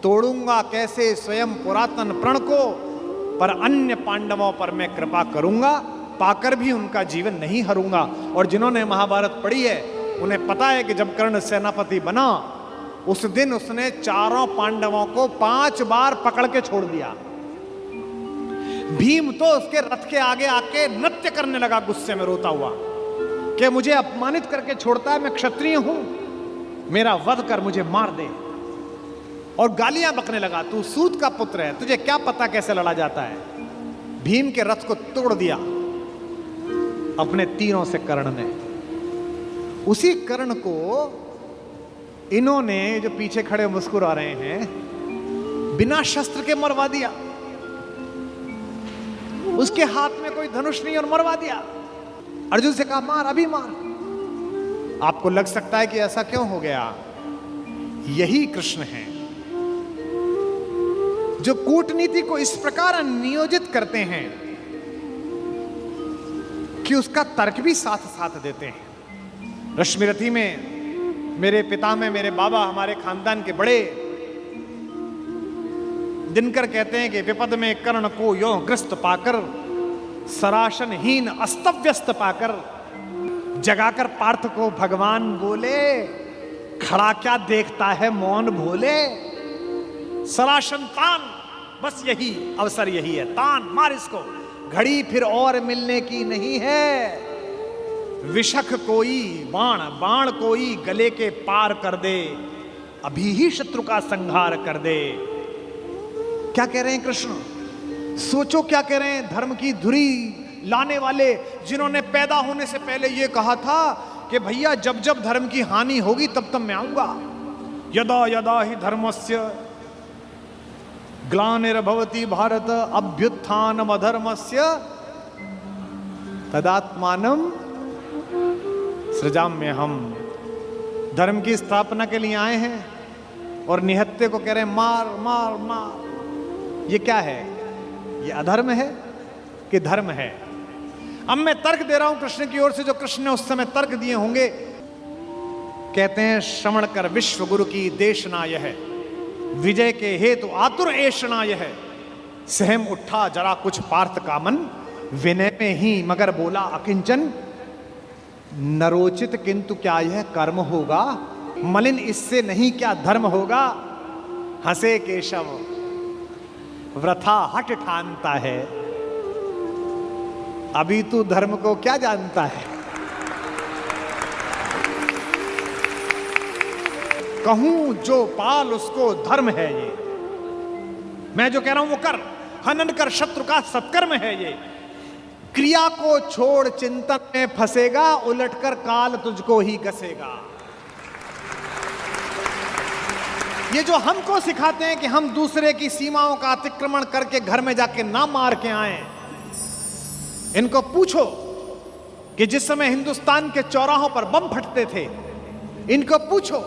तोड़ूंगा कैसे स्वयं पुरातन प्रण को। पर अन्य पांडवों पर मैं कृपा करूंगा, पाकर भी उनका जीवन नहीं हरूंगा। और जिन्होंने महाभारत पढ़ी है उन्हें पता है कि जब कर्ण सेनापति बना, उस दिन उसने 4 पांडवों को 5 बार पकड़ के छोड़ दिया। भीम तो उसके रथ के आगे आके नृत्य करने लगा, गुस्से में रोता हुआ कि मुझे अपमानित करके छोड़ता है, मैं क्षत्रिय हूं, मेरा वध कर मुझे मार दे। और गालियां बकने लगा, तू सूत का पुत्र है, तुझे क्या पता कैसे लड़ा जाता है। भीम के रथ को तोड़ दिया अपने तीरों से कर्ण ने। उसी कर्ण को इन्होंने, जो पीछे खड़े मुस्कुरा रहे हैं, बिना शस्त्र के मरवा दिया। उसके हाथ में कोई धनुष नहीं और मरवा दिया। अर्जुन से कहा मार, अभी मार। आपको लग सकता है कि ऐसा क्यों हो गया। यही कृष्ण हैं जो कूटनीति को इस प्रकार नियोजित करते हैं कि उसका तर्क भी साथ साथ देते हैं। रश्मिरथी में मेरे पिता में, मेरे बाबा, हमारे खानदान के बड़े दिनकर कहते हैं कि विपद में कर्ण को यो ग्रस्त पाकर, सराशनहीन अस्तव्यस्त पाकर, जगाकर पार्थ को भगवान बोले, खड़ा क्या देखता है मौन भोले। सराशन तान, बस यही अवसर यही है, तान मार इसको, घड़ी फिर और मिलने की नहीं है। विषख कोई बाण, बाण कोई गले के पार कर दे, अभी ही शत्रु का संहार कर दे। क्या कह रहे हैं कृष्ण, सोचो क्या कह रहे हैं। धर्म की धुरी लाने वाले, जिन्होंने पैदा होने से पहले यह कहा था कि भैया जब जब धर्म की हानि होगी तब तब मैं आऊंगा। यदा यदा ही धर्मस्य ग्लानिर्भवति भारत अभ्युत्थानम अधर्मस्य तदात्मानम सृजाम्य। हम धर्म की स्थापना के लिए आए हैं और निहत्ते को कह रहे हैं मार मार मार। ये क्या है, ये अधर्म है कि धर्म है। अब मैं तर्क दे रहा हूं कृष्ण की ओर से, जो कृष्ण ने उस समय तर्क दिए होंगे। कहते हैं श्रवण कर विश्व गुरु की देशना यह, विजय के हेतु आतुर ऐषणा यह। सहम उठा जरा कुछ पार्थ का मन, विनय में ही मगर बोला अकिंचन। नरोचित किंतु क्या यह कर्म होगा, मलिन इससे नहीं क्या धर्म होगा। हंसे केशव वृथा हट ठानता है, अभी तू धर्म को क्या जानता है। कहूं जो पाल उसको धर्म है ये, मैं जो कह रहा हूं वो कर। हनन कर शत्रु का सत्कर्म है ये। क्रिया को छोड़ चिंतन में फंसेगा, उलटकर काल तुझको ही कसेगा। ये जो हमको सिखाते हैं कि हम दूसरे की सीमाओं का अतिक्रमण करके घर में जाके ना मार के आए, इनको पूछो कि जिस समय हिंदुस्तान के चौराहों पर बम फटते थे, इनको पूछो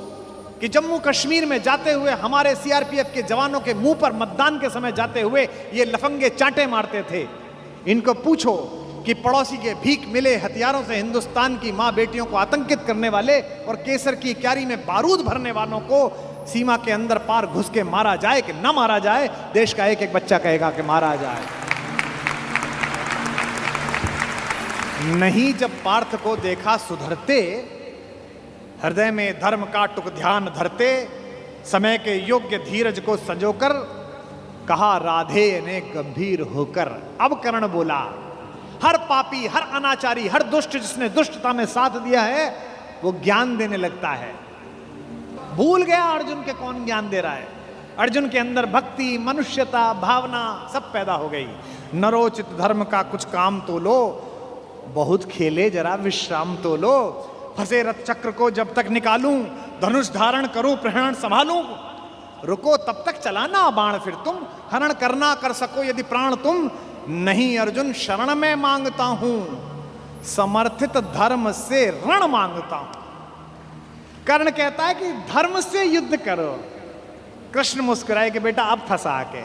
कि जम्मू कश्मीर में जाते हुए हमारे सीआरपीएफ के जवानों के मुंह पर मतदान के समय जाते हुए ये लफंगे चांटे मारते थे। इनको पूछो कि पड़ोसी के भीख मिले हथियारों से हिंदुस्तान की मां बेटियों को आतंकित करने वाले और केसर की क्यारी में बारूद भरने वालों को सीमा के अंदर पार घुस के मारा जाए कि ना मारा जाए, देश का एक एक बच्चा कहेगा कि मारा जाए। नहीं जब पार्थ को देखा सुधरते, हृदय में धर्म का टुक ध्यान धरते, समय के योग्य धीरज को संजोकर कहा राधे ने गंभीर होकर। अब कर्ण बोला, हर पापी, हर अनाचारी, हर दुष्ट जिसने दुष्टता में साथ दिया है वो ज्ञान देने लगता है। भूल गया अर्जुन के कौन ज्ञान दे रहा है। अर्जुन के अंदर भक्ति, मनुष्यता, भावना सब पैदा हो गई। नरोचित धर्म का कुछ काम तो लो, बहुत खेले जरा विश्राम तो लो। फंसे रथ चक्र को जब तक निकालूं, धनुष धारण करूं, प्रहरण संभालूं। रुको तब तक चलाना बाण फिर तुम, हरण करना कर सको यदि प्राण तुम। नहीं अर्जुन शरण में मांगता हूं, समर्थित धर्म से रण मांगता हूं। कर्ण कहता है कि धर्म से युद्ध करो। कृष्ण मुस्कुराए कि बेटा अब फंसा के,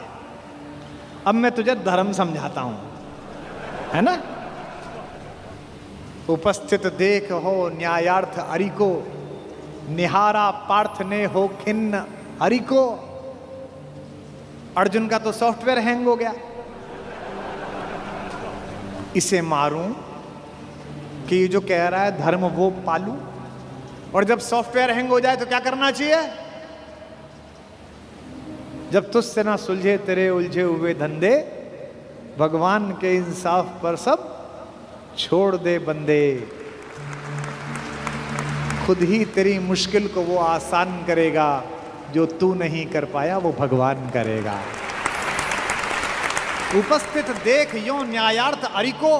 अब मैं तुझे धर्म समझाता हूं, है ना। उपस्थित देख हो न्यायार्थ हरि को, निहारा पार्थ ने हो खिन्न हरि को। अर्जुन का तो सॉफ्टवेयर हैंग हो गया। इसे मारूं कि ये जो कह रहा है धर्म वो पालूं। और जब सॉफ्टवेयर हैंग हो जाए तो क्या करना चाहिए? जब तुझसे ना सुलझे तेरे उलझे हुए धंधे, भगवान के इंसाफ पर सब छोड़ दे बंदे। खुद ही तेरी मुश्किल को वो आसान करेगा, जो तू नहीं कर पाया वो भगवान करेगा। उपस्थित देख यो न्यायार्थ हरि को,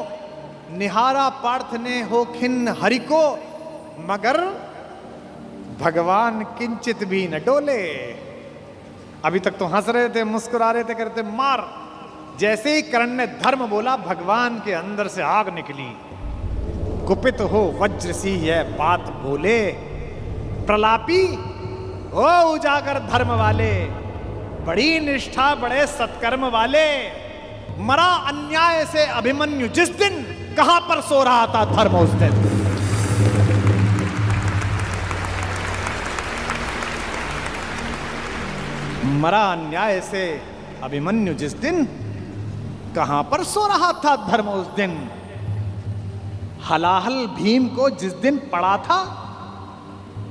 निहारा पार्थ ने हो खिन्न हरि को। मगर भगवान किंचित भी न डोले। अभी तक तो हंस रहे थे, मुस्कुरा रहे थे, करते मार। जैसे ही कर्ण ने धर्म बोला, भगवान के अंदर से आग निकली। कुपित हो वज्र सी यह बात बोले, प्रलापी हो उजागर धर्म वाले, बड़ी निष्ठा बड़े सत्कर्म वाले। मरा अन्याय से अभिमन्यु जिस दिन, कहां पर सो रहा था धर्म उस दिन। मरा अन्याय से अभिमन्यु जिस दिन, कहां पर सो रहा था धर्म उस दिन। हलाहल भीम को जिस दिन पड़ा था,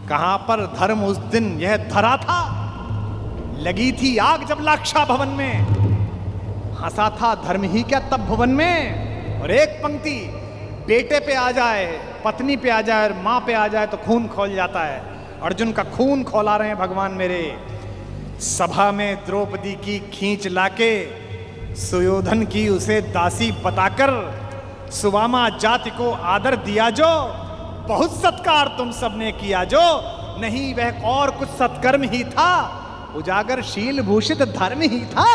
कहां पर धर्म उस दिन यह धरा था। लगी थी आग जब लाक्षा भवन में, हंसा था धर्म ही क्या तब भुवन में। और एक पंक्ति, बेटे पे आ जाए, पत्नी पे आ जाए और मां पे आ जाए तो खून खौल जाता है। अर्जुन का खून खौला रहे हैं भगवान मेरे। सभा में द्रौपदी की खींच लाके, सुयोधन की उसे दासी बताकर, सुवामा जाति को आदर दिया जो, बहुत सत्कार तुम सबने किया जो। नहीं वह और कुछ सत्कर्म ही था, उजागर शील भूषित धर्म ही था।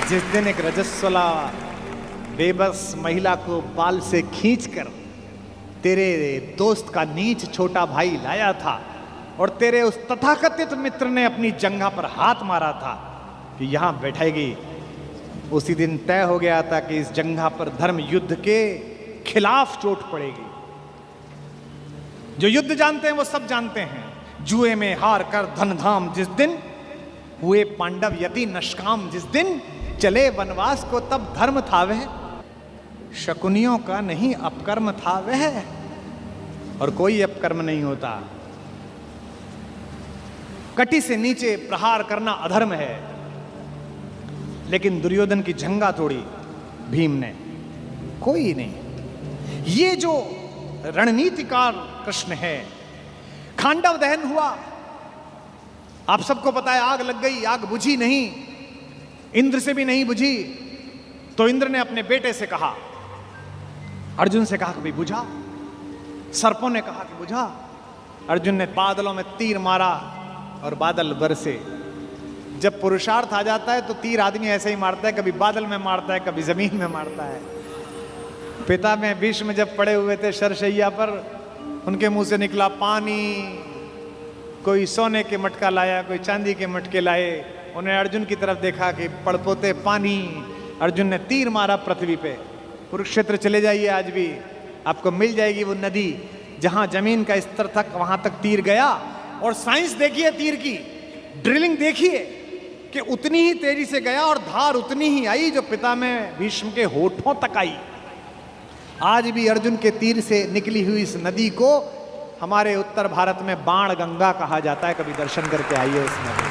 जिस दिन एक रजस्वला बेबस महिला को बाल से खींचकर तेरे दोस्त का नीच छोटा भाई लाया था, और तेरे उस तथाकथित मित्र ने अपनी जंघा पर हाथ मारा था कि यहां बैठेगी, उसी दिन तय हो गया था कि इस जंघा पर धर्म युद्ध के खिलाफ चोट पड़ेगी। जो युद्ध जानते हैं वो सब जानते हैं, जुए में हार कर धन धाम जिस दिन, हुए पांडव यति नष्काम जिस दिन, चले वनवास को तब धर्म था वह, शकुनियों का नहीं अपकर्म था वह। और कोई अपकर्म नहीं होता। कटी से नीचे प्रहार करना अधर्म है, लेकिन दुर्योधन की जंघा तोड़ी भीम ने, कोई नहीं। ये जो रणनीतिकार कृष्ण है। खांडव दहन हुआ, आप सबको पता है, आग लग गई, आग बुझी नहीं, इंद्र से भी नहीं बुझी। तो इंद्र ने अपने बेटे से कहा, अर्जुन से कहा कि भाई बुझा। सर्पों ने कहा कि बुझा। अर्जुन ने बादलों में तीर मारा और बादल बरसे। जब पुरुषार्थ आ जाता है तो तीर आदमी ऐसे ही मारता है, कभी बादल में मारता है, कभी जमीन में मारता है। पिता में भीष्म जब पड़े हुए थे शरशैया पर, उनके मुंह से निकला पानी। कोई सोने के मटका लाया, कोई चांदी के मटके लाए। उन्हें अर्जुन की तरफ देखा कि पड़पोते पानी। अर्जुन ने तीर मारा पृथ्वी पे। कुरुक्षेत्र चले जाइए आज भी, आपको मिल जाएगी वो नदी जहां जमीन का स्तर तक, वहां तक तीर गया। और साइंस देखिए तीर की, ड्रिलिंग देखिए कि उतनी ही तेजी से गया और धार उतनी ही आई जो पिता में भीष्म के होठों तक आई। आज भी अर्जुन के तीर से निकली हुई इस नदी को हमारे उत्तर भारत में बाण गंगा कहा जाता है। कभी दर्शन करके आइए उस नदी।